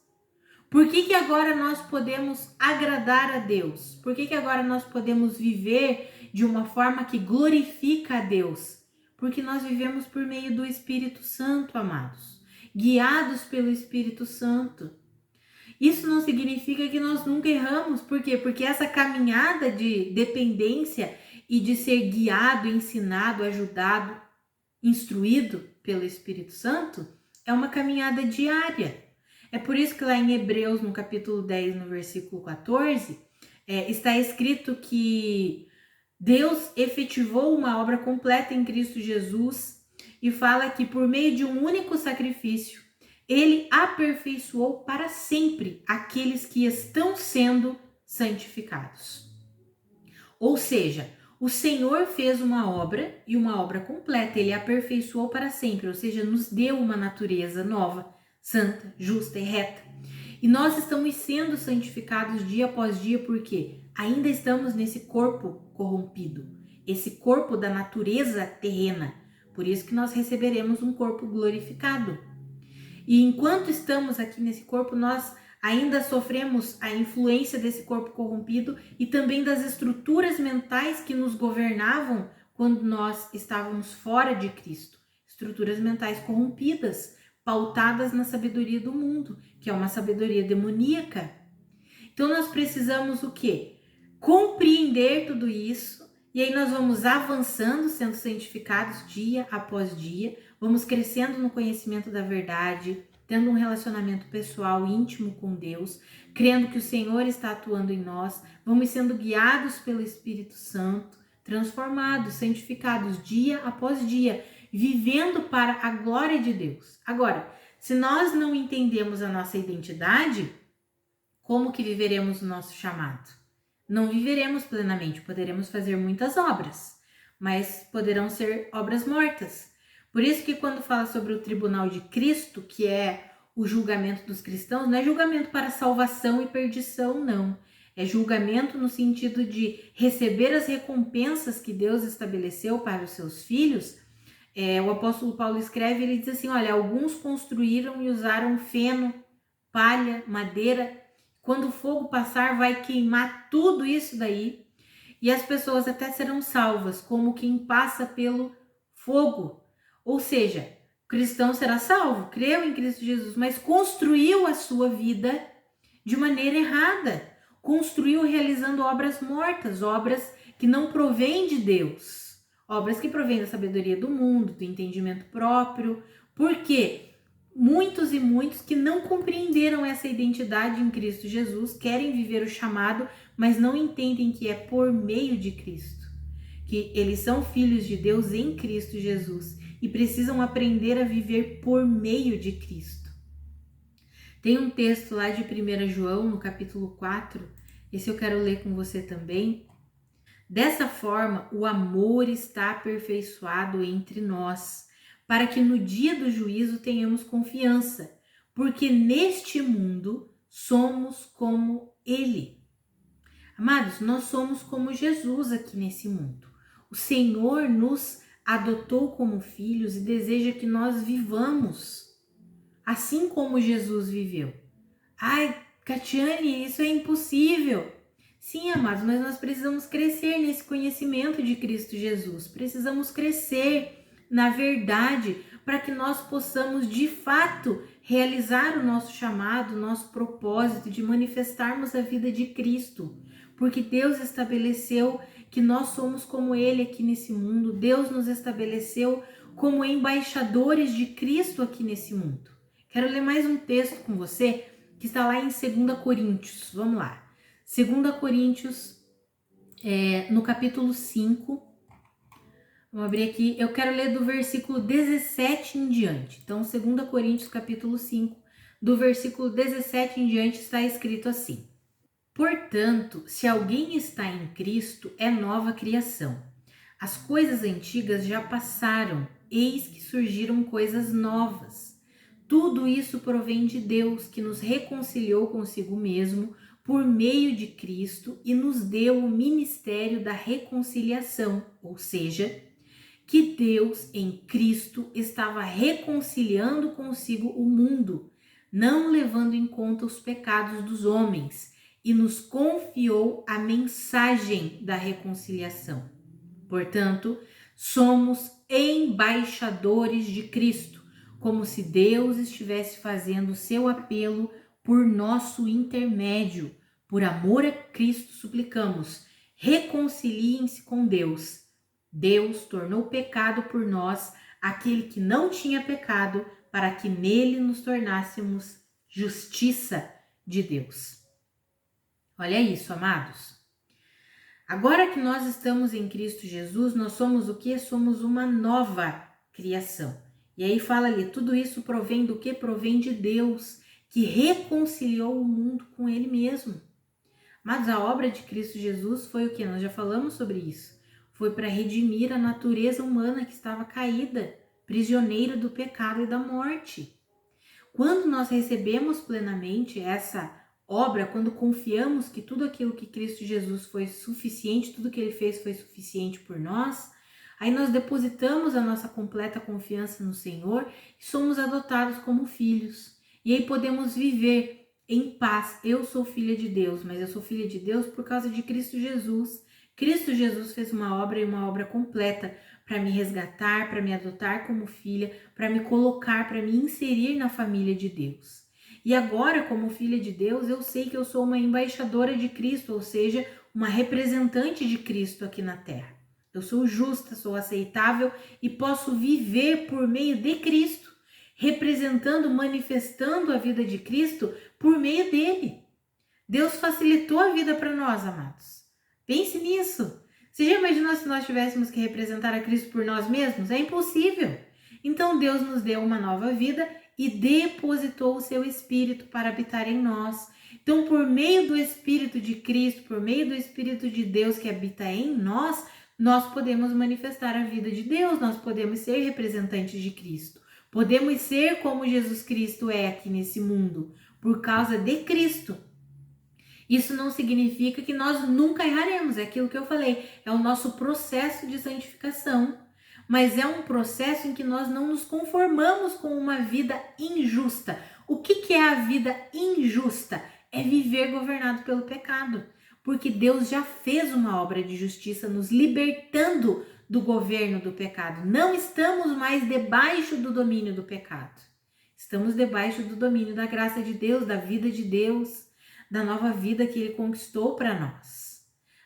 Por que agora nós podemos agradar a Deus? Por que agora nós podemos viver de uma forma que glorifica a Deus? Porque nós vivemos por meio do Espírito Santo, amados. Guiados pelo Espírito Santo. Isso não significa que nós nunca erramos. Por quê? Porque essa caminhada de dependência e de ser guiado, ensinado, ajudado, instruído pelo Espírito Santo é uma caminhada diária. É por isso que lá em Hebreus, no capítulo 10, no versículo 14, está escrito que Deus efetivou uma obra completa em Cristo Jesus e fala que por meio de um único sacrifício, Ele aperfeiçoou para sempre aqueles que estão sendo santificados. Ou seja, o Senhor fez uma obra e uma obra completa, Ele aperfeiçoou para sempre, ou seja, nos deu uma natureza nova, santa, justa e reta. E nós estamos sendo santificados dia após dia, porque ainda estamos nesse corpo corrompido, esse corpo da natureza terrena. Por isso que nós receberemos um corpo glorificado. E enquanto estamos aqui nesse corpo, nós ainda sofremos a influência desse corpo corrompido e também das estruturas mentais que nos governavam quando nós estávamos fora de Cristo. Estruturas mentais corrompidas, pautadas na sabedoria do mundo, que é uma sabedoria demoníaca. Então nós precisamos o quê? Compreender tudo isso, e aí nós vamos avançando, sendo santificados dia após dia, vamos crescendo no conhecimento da verdade, tendo um relacionamento pessoal íntimo com Deus, crendo que o Senhor está atuando em nós, vamos sendo guiados pelo Espírito Santo, transformados, santificados dia após dia, vivendo para a glória de Deus. Agora, se nós não entendemos a nossa identidade, como que viveremos o nosso chamado? Não viveremos plenamente, poderemos fazer muitas obras, mas poderão ser obras mortas. Por isso que quando fala sobre o tribunal de Cristo, que é o julgamento dos cristãos, não é julgamento para salvação e perdição, não. É julgamento no sentido de receber as recompensas que Deus estabeleceu para os seus filhos, o apóstolo Paulo escreve, ele diz assim, olha, alguns construíram e usaram feno, palha, madeira. Quando o fogo passar, vai queimar tudo isso daí. E as pessoas até serão salvas, como quem passa pelo fogo. Ou seja, o cristão será salvo, creu em Cristo Jesus, mas construiu a sua vida de maneira errada. Construiu realizando obras mortas, obras que não provêm de Deus. Obras que provêm da sabedoria do mundo, do entendimento próprio. Por quê? Muitos e muitos que não compreenderam essa identidade em Cristo Jesus, querem viver o chamado, mas não entendem que é por meio de Cristo, que eles são filhos de Deus em Cristo Jesus e precisam aprender a viver por meio de Cristo. Tem um texto lá de 1 João, no capítulo 4, esse eu quero ler com você também. Dessa forma, o amor está aperfeiçoado entre nós, para que no dia do juízo tenhamos confiança, porque neste mundo somos como Ele. Amados, nós somos como Jesus aqui nesse mundo. O Senhor nos adotou como filhos e deseja que nós vivamos assim como Jesus viveu. Ai, Catiane, isso é impossível. Sim, amados, mas nós precisamos crescer nesse conhecimento de Cristo Jesus. Precisamos crescer na verdade para que nós possamos de fato realizar o nosso chamado, o nosso propósito de manifestarmos a vida de Cristo. Porque Deus estabeleceu que nós somos como Ele aqui nesse mundo. Deus nos estabeleceu como embaixadores de Cristo aqui nesse mundo. Quero ler mais um texto com você que está lá em 2 Coríntios. Vamos lá. 2 Coríntios, no capítulo 5. Vamos abrir aqui. Eu quero ler do versículo 17 em diante. Então, 2 Coríntios, capítulo 5, do versículo 17 em diante, está escrito assim. Portanto, se alguém está em Cristo, é nova criação. As coisas antigas já passaram, eis que surgiram coisas novas. Tudo isso provém de Deus, que nos reconciliou consigo mesmo por meio de Cristo e nos deu o ministério da reconciliação, ou seja, que Deus em Cristo estava reconciliando consigo o mundo, não levando em conta os pecados dos homens, e nos confiou a mensagem da reconciliação. Portanto, somos embaixadores de Cristo, como se Deus estivesse fazendo seu apelo por nosso intermédio. Por amor a Cristo suplicamos, reconciliem-se com Deus. Deus tornou pecado por nós aquele que não tinha pecado, para que nele nos tornássemos justiça de Deus. Olha isso, amados. Agora que nós estamos em Cristo Jesus, nós somos o quê? Somos uma nova criação. E aí fala ali, tudo isso provém do quê? Provém de Deus, que reconciliou o mundo com Ele mesmo. Mas a obra de Cristo Jesus foi o quê? Nós já falamos sobre isso. Foi para redimir a natureza humana que estava caída, prisioneira do pecado e da morte. Quando nós recebemos plenamente essa obra, quando confiamos que tudo aquilo que Cristo Jesus foi suficiente, tudo que Ele fez foi suficiente por nós, aí nós depositamos a nossa completa confiança no Senhor e somos adotados como filhos. E aí podemos viver em paz. Eu sou filha de Deus, mas eu sou filha de Deus por causa de Cristo Jesus. Cristo Jesus fez uma obra e uma obra completa para me resgatar, para me adotar como filha, para me colocar, para me inserir na família de Deus. E agora, como filha de Deus, eu sei que eu sou uma embaixadora de Cristo, ou seja, uma representante de Cristo aqui na terra. Eu sou justa, sou aceitável e posso viver por meio de Cristo, representando, manifestando a vida de Cristo por meio dele. Deus facilitou a vida para nós, amados. Pense nisso. Você já imaginou se nós tivéssemos que representar a Cristo por nós mesmos? É impossível. Então Deus nos deu uma nova vida e depositou o seu Espírito para habitar em nós. Então, por meio do Espírito de Cristo, por meio do Espírito de Deus que habita em nós, nós podemos manifestar a vida de Deus, nós podemos ser representantes de Cristo. Podemos ser como Jesus Cristo é aqui nesse mundo, por causa de Cristo. Isso não significa que nós nunca erraremos, é aquilo que eu falei, é o nosso processo de santificação. mas é um processo em que nós não nos conformamos com uma vida injusta. O que é a vida injusta? É viver governado pelo pecado, porque Deus já fez uma obra de justiça nos libertando do governo do pecado. Não estamos mais debaixo do domínio do pecado. Estamos debaixo do domínio da graça de Deus, da vida de Deus, da nova vida que Ele conquistou para nós.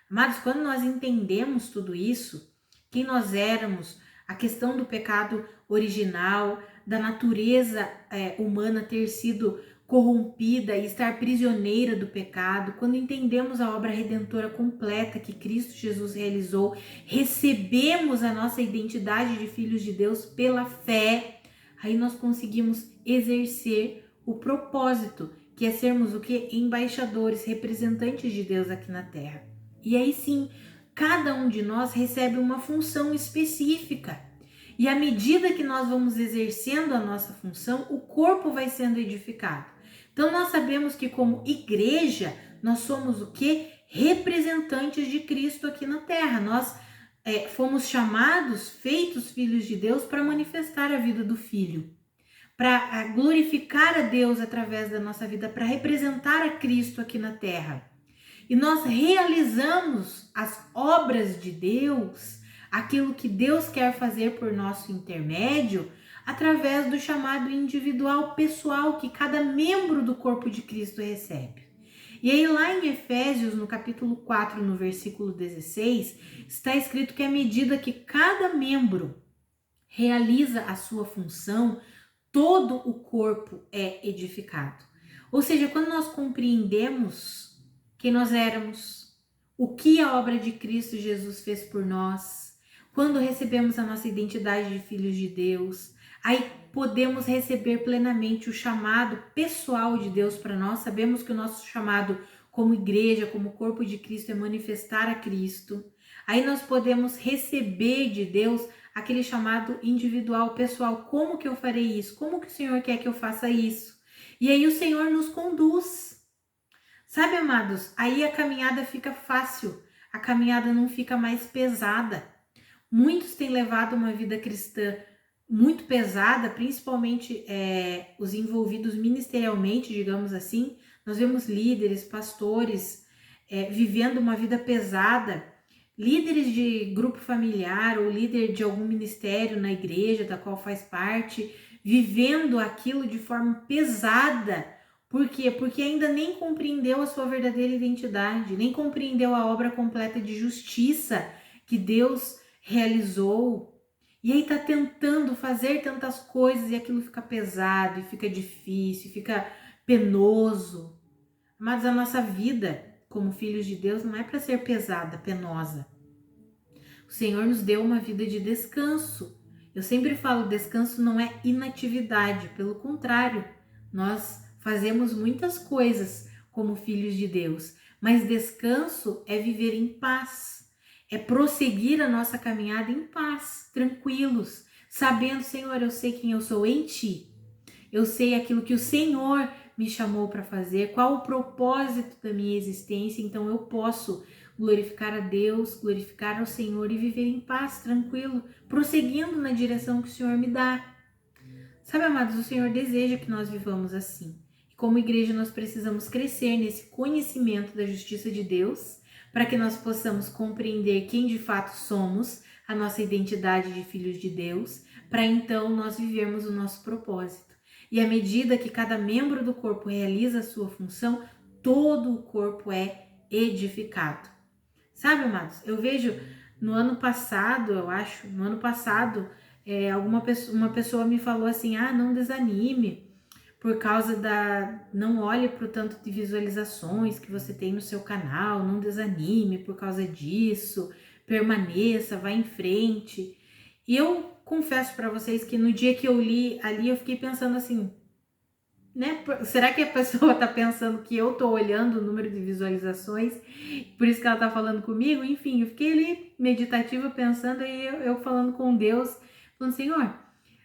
Amados, quando nós entendemos tudo isso, quem nós éramos, a questão do pecado original, da natureza humana ter sido corrompida e estar prisioneira do pecado, quando entendemos a obra redentora completa que Cristo Jesus realizou, recebemos a nossa identidade de filhos de Deus pela fé, aí nós conseguimos exercer o propósito, que é sermos o quê? Embaixadores, representantes de Deus aqui na terra. E aí sim, cada um de nós recebe uma função específica. E à medida que nós vamos exercendo a nossa função, o corpo vai sendo edificado. Então nós sabemos que como igreja, nós somos o quê? Representantes de Cristo aqui na terra. Nós fomos chamados, feitos filhos de Deus para manifestar a vida do Filho, para glorificar a Deus através da nossa vida, para representar a Cristo aqui na terra. E nós realizamos as obras de Deus, aquilo que Deus quer fazer por nosso intermédio, através do chamado individual pessoal que cada membro do corpo de Cristo recebe. E aí lá em Efésios, no capítulo 4, no versículo 16, está escrito que à medida que cada membro realiza a sua função, todo o corpo é edificado. Ou seja, quando nós compreendemos quem nós éramos, o que a obra de Cristo Jesus fez por nós, quando recebemos a nossa identidade de filhos de Deus, aí podemos receber plenamente o chamado pessoal de Deus para nós. Sabemos que o nosso chamado como igreja, como corpo de Cristo, é manifestar a Cristo. Aí nós podemos receber de Deus aquele chamado individual, pessoal. Como que eu farei isso? Como que o Senhor quer que eu faça isso? E aí o Senhor nos conduz. Sabe, amados? Aí a caminhada fica fácil. A caminhada não fica mais pesada. Muitos têm levado uma vida cristã muito pesada, principalmente os envolvidos ministerialmente, digamos assim. Nós vemos líderes, pastores vivendo uma vida pesada, líderes de grupo familiar ou líder de algum ministério na igreja da qual faz parte, vivendo aquilo de forma pesada. Por quê? Porque ainda nem compreendeu a sua verdadeira identidade, nem compreendeu a obra completa de justiça que Deus realizou. E aí tá tentando fazer tantas coisas e aquilo fica pesado, e fica difícil, fica penoso. Mas a nossa vida como filhos de Deus não é para ser pesada, penosa. O Senhor nos deu uma vida de descanso. Eu sempre falo, descanso não é inatividade, pelo contrário, nós fazemos muitas coisas como filhos de Deus, mas descanso é viver em paz. É prosseguir a nossa caminhada em paz, tranquilos, sabendo, Senhor, eu sei quem eu sou em Ti. Eu sei aquilo que o Senhor me chamou para fazer, qual o propósito da minha existência, então eu posso glorificar a Deus, glorificar ao Senhor e viver em paz, tranquilo, prosseguindo na direção que o Senhor me dá. Sabe, amados, o Senhor deseja que nós vivamos assim. E como igreja nós precisamos crescer nesse conhecimento da justiça de Deus, para que nós possamos compreender quem de fato somos, a nossa identidade de filhos de Deus, para então nós vivermos o nosso propósito. E à medida que cada membro do corpo realiza a sua função, todo o corpo é edificado. Sabe, amados, eu vejo no ano passado, uma pessoa me falou assim, não desanime, por causa não olhe para o tanto de visualizações que você tem no seu canal, não desanime por causa disso, permaneça, vá em frente. E eu confesso para vocês que no dia que eu li ali, eu fiquei pensando assim, né? Será que a pessoa tá pensando que eu tô olhando o número de visualizações, por isso que ela tá falando comigo? Enfim, eu fiquei ali meditativa pensando, e eu falando com Deus, falando, Senhor,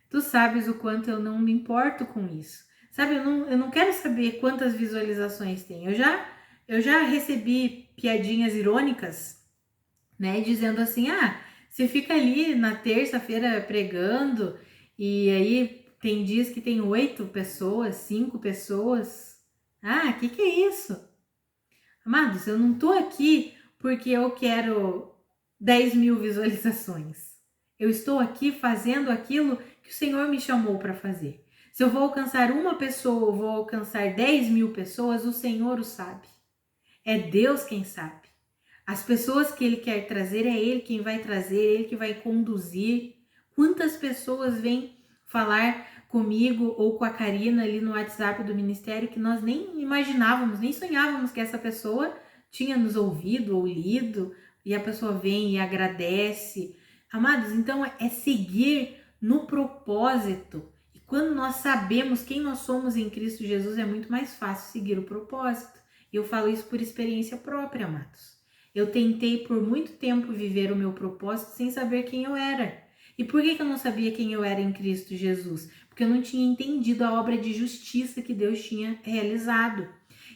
Tu sabes o quanto eu não me importo com isso. Sabe, eu não quero saber quantas visualizações tem. Eu já recebi piadinhas irônicas, né, dizendo assim, Você fica ali na terça-feira pregando e aí tem dias que tem 8 pessoas, 5 pessoas. Ah, que é isso? Amados, eu não tô aqui porque eu quero 10 mil visualizações. Eu estou aqui fazendo aquilo que o Senhor me chamou para fazer. Se eu vou alcançar uma pessoa ou vou alcançar 10 mil pessoas, o Senhor o sabe. É Deus quem sabe. As pessoas que Ele quer trazer, é Ele quem vai trazer, é Ele que vai conduzir. Quantas pessoas vêm falar comigo ou com a Karina ali no WhatsApp do ministério que nós nem imaginávamos, nem sonhávamos que essa pessoa tinha nos ouvido ou lido, e a pessoa vem e agradece. Amados, então é seguir no propósito. E quando nós sabemos quem nós somos em Cristo Jesus, é muito mais fácil seguir o propósito. E eu falo isso por experiência própria, amados. Eu tentei por muito tempo viver o meu propósito sem saber quem eu era. E por que eu não sabia quem eu era em Cristo Jesus? Porque eu não tinha entendido a obra de justiça que Deus tinha realizado.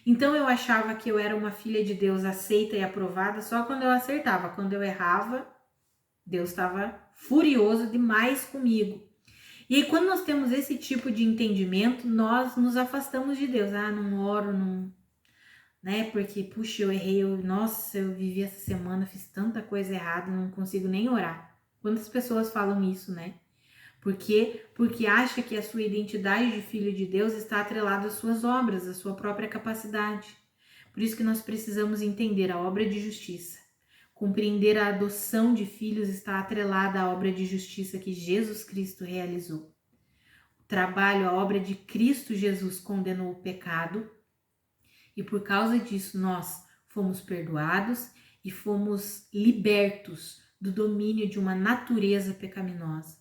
Então eu achava que eu era uma filha de Deus aceita e aprovada só quando eu acertava. Quando eu errava, Deus estava furioso demais comigo. E aí quando nós temos esse tipo de entendimento, nós nos afastamos de Deus. Ah, não oro, não... né? Porque, puxa, eu errei, nossa, eu vivi essa semana, fiz tanta coisa errada, não consigo nem orar. Quantas pessoas falam isso, né? Por quê? Porque acha que a sua identidade de filho de Deus está atrelada às suas obras, à sua própria capacidade. Por isso que nós precisamos entender a obra de justiça. Compreender a adoção de filhos está atrelada à obra de justiça que Jesus Cristo realizou. O trabalho, a obra de Cristo Jesus condenou o pecado, e por causa disso nós fomos perdoados e fomos libertos do domínio de uma natureza pecaminosa.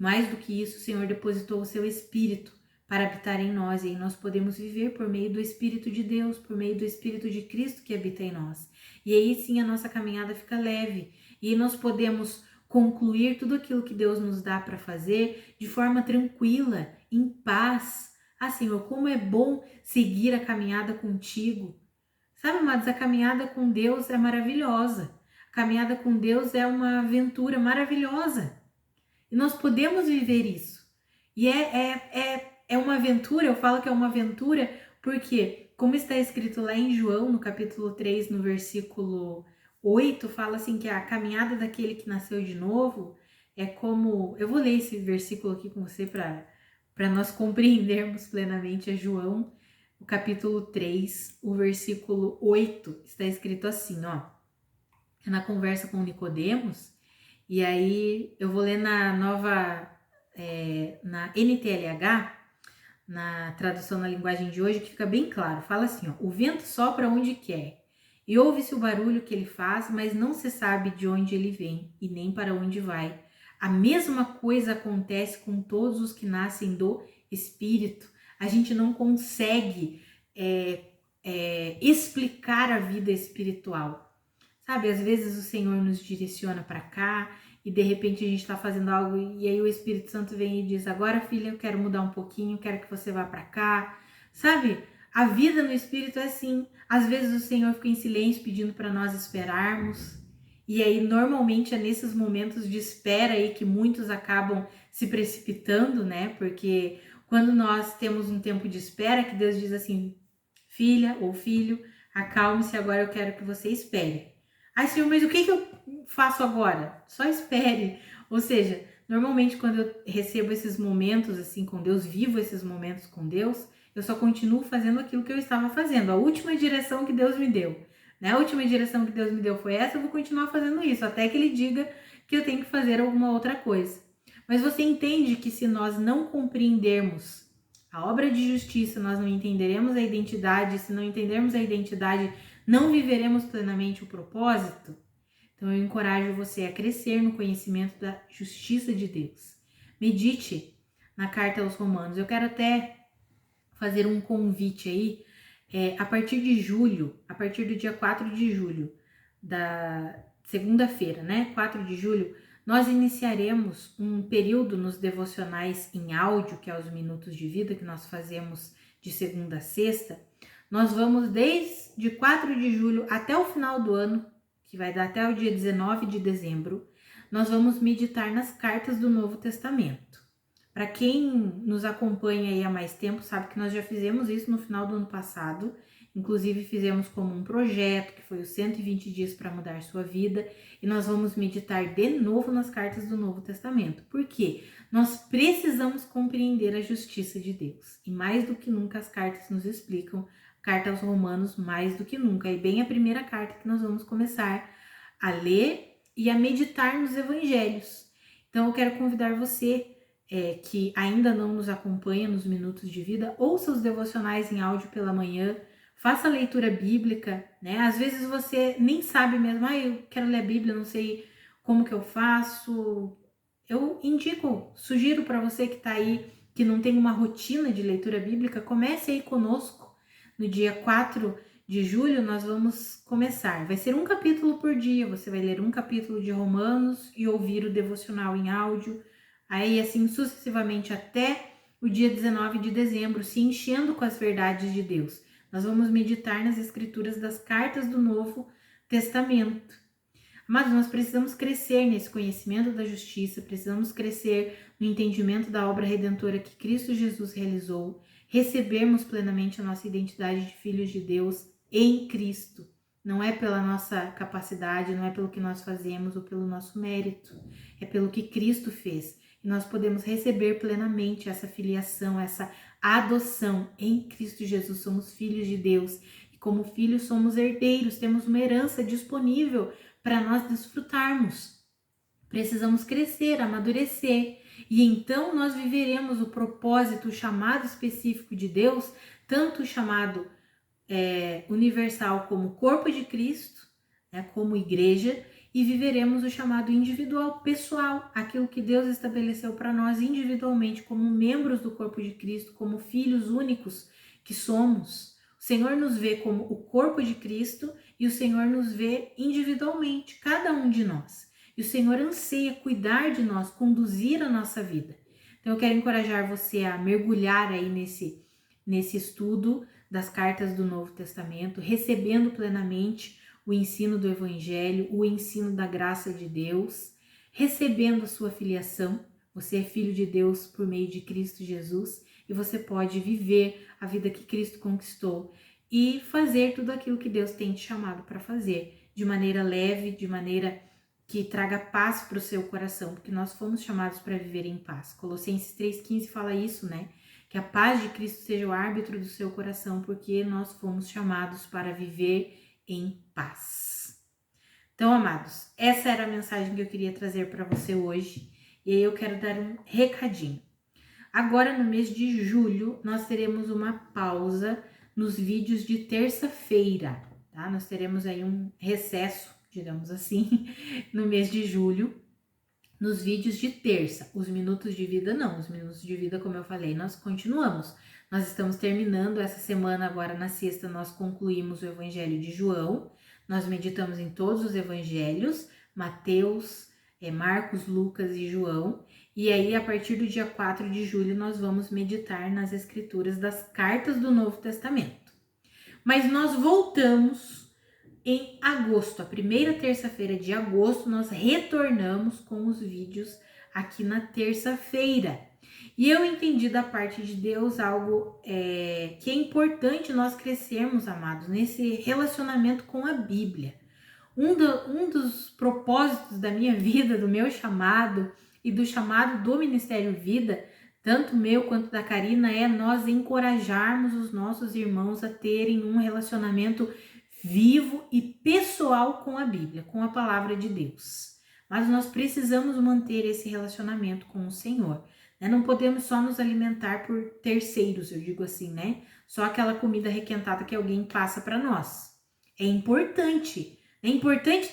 Mais do que isso, o Senhor depositou o seu Espírito para habitar em nós, e aí nós podemos viver por meio do Espírito de Deus, por meio do Espírito de Cristo que habita em nós. E aí sim a nossa caminhada fica leve, e aí nós podemos concluir tudo aquilo que Deus nos dá para fazer de forma tranquila, em paz. Ah, Senhor, como é bom seguir a caminhada contigo. Sabe, amados, a caminhada com Deus é maravilhosa. A caminhada com Deus é uma aventura maravilhosa. E nós podemos viver isso. E é uma aventura, eu falo que é uma aventura, porque, como está escrito lá em João, no capítulo 3, no versículo 8, fala assim que a caminhada daquele que nasceu de novo é como... Eu vou ler esse versículo aqui com você para nós compreendermos plenamente. É João, o capítulo 3, o versículo 8, está escrito assim, ó. É na conversa com Nicodemos, e aí eu vou ler na nova, na NTLH, na tradução na linguagem de hoje, que fica bem claro. Fala assim, ó, o vento sopra onde quer, e ouve-se o barulho que ele faz, mas não se sabe de onde ele vem e nem para onde vai. A mesma coisa acontece com todos os que nascem do Espírito. A gente não consegue explicar a vida espiritual. Sabe, às vezes o Senhor nos direciona para cá e de repente a gente está fazendo algo e aí o Espírito Santo vem e diz, agora filha, eu quero mudar um pouquinho, quero que você vá para cá. Sabe, a vida no Espírito é assim. Às vezes o Senhor fica em silêncio pedindo para nós esperarmos. E aí normalmente é nesses momentos de espera aí que muitos acabam se precipitando, né? Porque quando nós temos um tempo de espera que Deus diz assim, filha ou filho, acalme-se, agora eu quero que você espere. Ai, Senhor, mas o que eu faço agora? Só espere. Ou seja, normalmente quando eu recebo esses momentos assim com Deus, vivo esses momentos com Deus, eu só continuo fazendo aquilo que eu estava fazendo. A última direção que Deus me deu, né? A última direção que Deus me deu foi essa, eu vou continuar fazendo isso, até que Ele diga que eu tenho que fazer alguma outra coisa. Mas você entende que se nós não compreendermos a obra de justiça, nós não entenderemos a identidade, se não entendermos a identidade, não viveremos plenamente o propósito? Então eu encorajo você a crescer no conhecimento da justiça de Deus. Medite na carta aos Romanos. Eu quero até fazer um convite aí, a partir de julho, a partir do dia 4 de julho, da segunda-feira, né? 4 de julho, nós iniciaremos um período nos devocionais em áudio, que é os Minutos de Vida, que nós fazemos de segunda a sexta. Nós vamos desde 4 de julho até o final do ano, que vai dar até o dia 19 de dezembro, nós vamos meditar nas cartas do Novo Testamento. Para quem nos acompanha aí há mais tempo, sabe que nós já fizemos isso no final do ano passado. Inclusive fizemos como um projeto, que foi os 120 dias para mudar sua vida. E nós vamos meditar de novo nas cartas do Novo Testamento. Por quê? Nós precisamos compreender a justiça de Deus. E mais do que nunca as cartas nos explicam. Carta aos Romanos, mais do que nunca. É bem a primeira carta que nós vamos começar a ler e a meditar nos evangelhos. Então eu quero convidar você que ainda não nos acompanha nos Minutos de Vida, ouça os devocionais em áudio pela manhã, faça a leitura bíblica, né? Às vezes você nem sabe mesmo, eu quero ler a Bíblia, não sei como que eu faço. Eu sugiro para você que está aí, que não tem uma rotina de leitura bíblica, comece aí conosco. No dia 4 de julho nós vamos começar. Vai ser um capítulo por dia, você vai ler um capítulo de Romanos e ouvir o devocional em áudio. Aí assim sucessivamente até o dia 19 de dezembro, se enchendo com as verdades de Deus. Nós vamos meditar nas escrituras das cartas do Novo Testamento. Mas nós precisamos crescer nesse conhecimento da justiça, precisamos crescer no entendimento da obra redentora que Cristo Jesus realizou, recebermos plenamente a nossa identidade de filhos de Deus em Cristo. Não é pela nossa capacidade, não é pelo que nós fazemos ou pelo nosso mérito, é pelo que Cristo fez. E nós podemos receber plenamente essa filiação, essa adoção. Em Cristo Jesus somos filhos de Deus e como filhos somos herdeiros, temos uma herança disponível para nós desfrutarmos. Precisamos crescer, amadurecer e então nós viveremos o propósito, o chamado específico de Deus, tanto o chamado universal como corpo de Cristo, né, como igreja, e viveremos o chamado individual, pessoal, aquilo que Deus estabeleceu para nós individualmente, como membros do corpo de Cristo, como filhos únicos que somos. O Senhor nos vê como o corpo de Cristo e o Senhor nos vê individualmente, cada um de nós. E o Senhor anseia cuidar de nós, conduzir a nossa vida. Então eu quero encorajar você a mergulhar aí nesse estudo das cartas do Novo Testamento, recebendo plenamente o ensino do Evangelho, o ensino da graça de Deus, recebendo a sua filiação. Você é filho de Deus por meio de Cristo Jesus e você pode viver a vida que Cristo conquistou e fazer tudo aquilo que Deus tem te chamado para fazer, de maneira leve, de maneira que traga paz para o seu coração, porque nós fomos chamados para viver em paz. Colossenses 3,15 fala isso, né? Que a paz de Cristo seja o árbitro do seu coração, porque nós fomos chamados para viver em paz. Então, amados, essa era a mensagem que eu queria trazer para você hoje. E aí eu quero dar um recadinho. Agora, no mês de julho, nós teremos uma pausa nos vídeos de terça-feira, tá? Nós teremos aí um recesso, digamos assim, no mês de julho, nos vídeos de terça. Os minutos de vida não, os minutos de vida, como eu falei, nós continuamos. Nós estamos terminando essa semana, agora na sexta nós concluímos o Evangelho de João. Nós meditamos em todos os evangelhos, Mateus, Marcos, Lucas e João. E aí, a partir do dia 4 de julho, nós vamos meditar nas escrituras das cartas do Novo Testamento. Mas nós voltamos em agosto, a primeira terça-feira de agosto, nós retornamos com os vídeos aqui na terça-feira. E eu entendi da parte de Deus algo que é importante nós crescermos, amados, nesse relacionamento com a Bíblia. Um dos propósitos da minha vida, do meu chamado e do chamado do Ministério Vida, tanto meu quanto da Karina, é nós encorajarmos os nossos irmãos a terem um relacionamento vivo e pessoal com a Bíblia, com a palavra de Deus. Mas nós precisamos manter esse relacionamento com o Senhor. Né? Não podemos só nos alimentar por terceiros, eu digo assim, né? Só aquela comida requentada que alguém passa para nós. É importante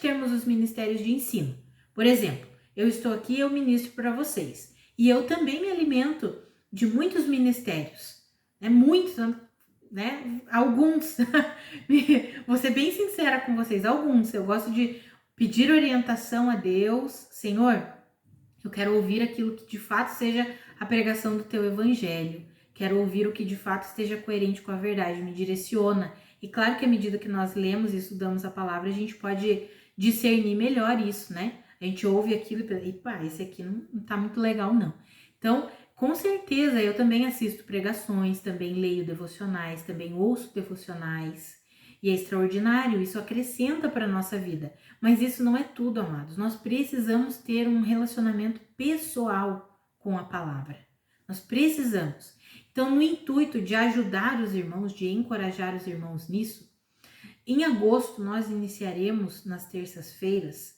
termos os ministérios de ensino. Por exemplo, eu estou aqui e eu ministro para vocês. E eu também me alimento de muitos ministérios. Muitos, né? Alguns. Vou ser bem sincera com vocês. Alguns. Eu gosto de pedir orientação a Deus. Senhor, eu quero ouvir aquilo que de fato seja a pregação do teu evangelho. Quero ouvir o que de fato esteja coerente com a verdade. Me direciona. E claro que à medida que nós lemos e estudamos a palavra, a gente pode discernir melhor isso, né? A gente ouve aquilo e pensa, pá, esse aqui não tá muito legal não. Então, com certeza, eu também assisto pregações, também leio devocionais, também ouço devocionais. E é extraordinário, isso acrescenta para a nossa vida. Mas isso não é tudo, amados. Nós precisamos ter um relacionamento pessoal com a palavra. Nós precisamos. Então, no intuito de ajudar os irmãos, de encorajar os irmãos nisso, em agosto nós iniciaremos nas terças-feiras,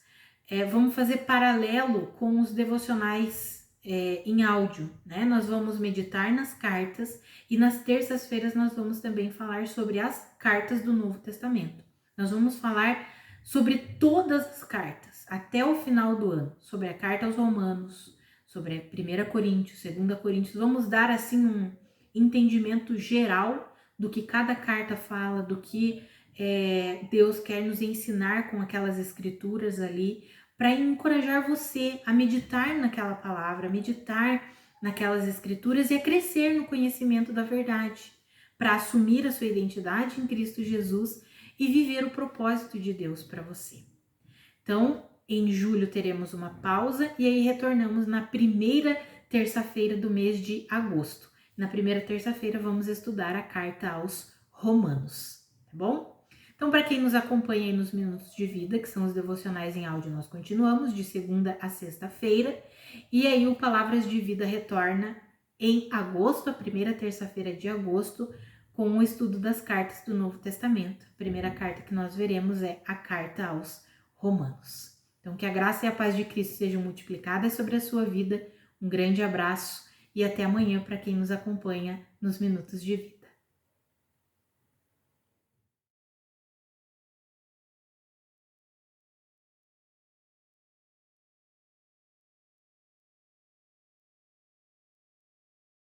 vamos fazer paralelo com os devocionais em áudio, né? Nós vamos meditar nas cartas e nas terças-feiras nós vamos também falar sobre as cartas do Novo Testamento. Nós vamos falar sobre todas as cartas até o final do ano, sobre a carta aos Romanos, sobre a 1 Coríntios, 2 Coríntios. Vamos dar assim um entendimento geral do que cada carta fala, do que Deus quer nos ensinar com aquelas escrituras ali, para encorajar você a meditar naquela palavra, a meditar naquelas escrituras e a crescer no conhecimento da verdade, para assumir a sua identidade em Cristo Jesus e viver o propósito de Deus para você. Então, em julho teremos uma pausa e aí retornamos na primeira terça-feira do mês de agosto. Na primeira terça-feira vamos estudar a carta aos Romanos, tá bom? Então, para quem nos acompanha aí nos Minutos de Vida, que são os devocionais em áudio, nós continuamos de segunda a sexta-feira. E aí o Palavras de Vida retorna em agosto, a primeira terça-feira de agosto, com o estudo das cartas do Novo Testamento. A primeira carta que nós veremos é a carta aos Romanos. Então, que a graça e a paz de Cristo sejam multiplicadas sobre a sua vida. Um grande abraço e até amanhã para quem nos acompanha nos Minutos de Vida.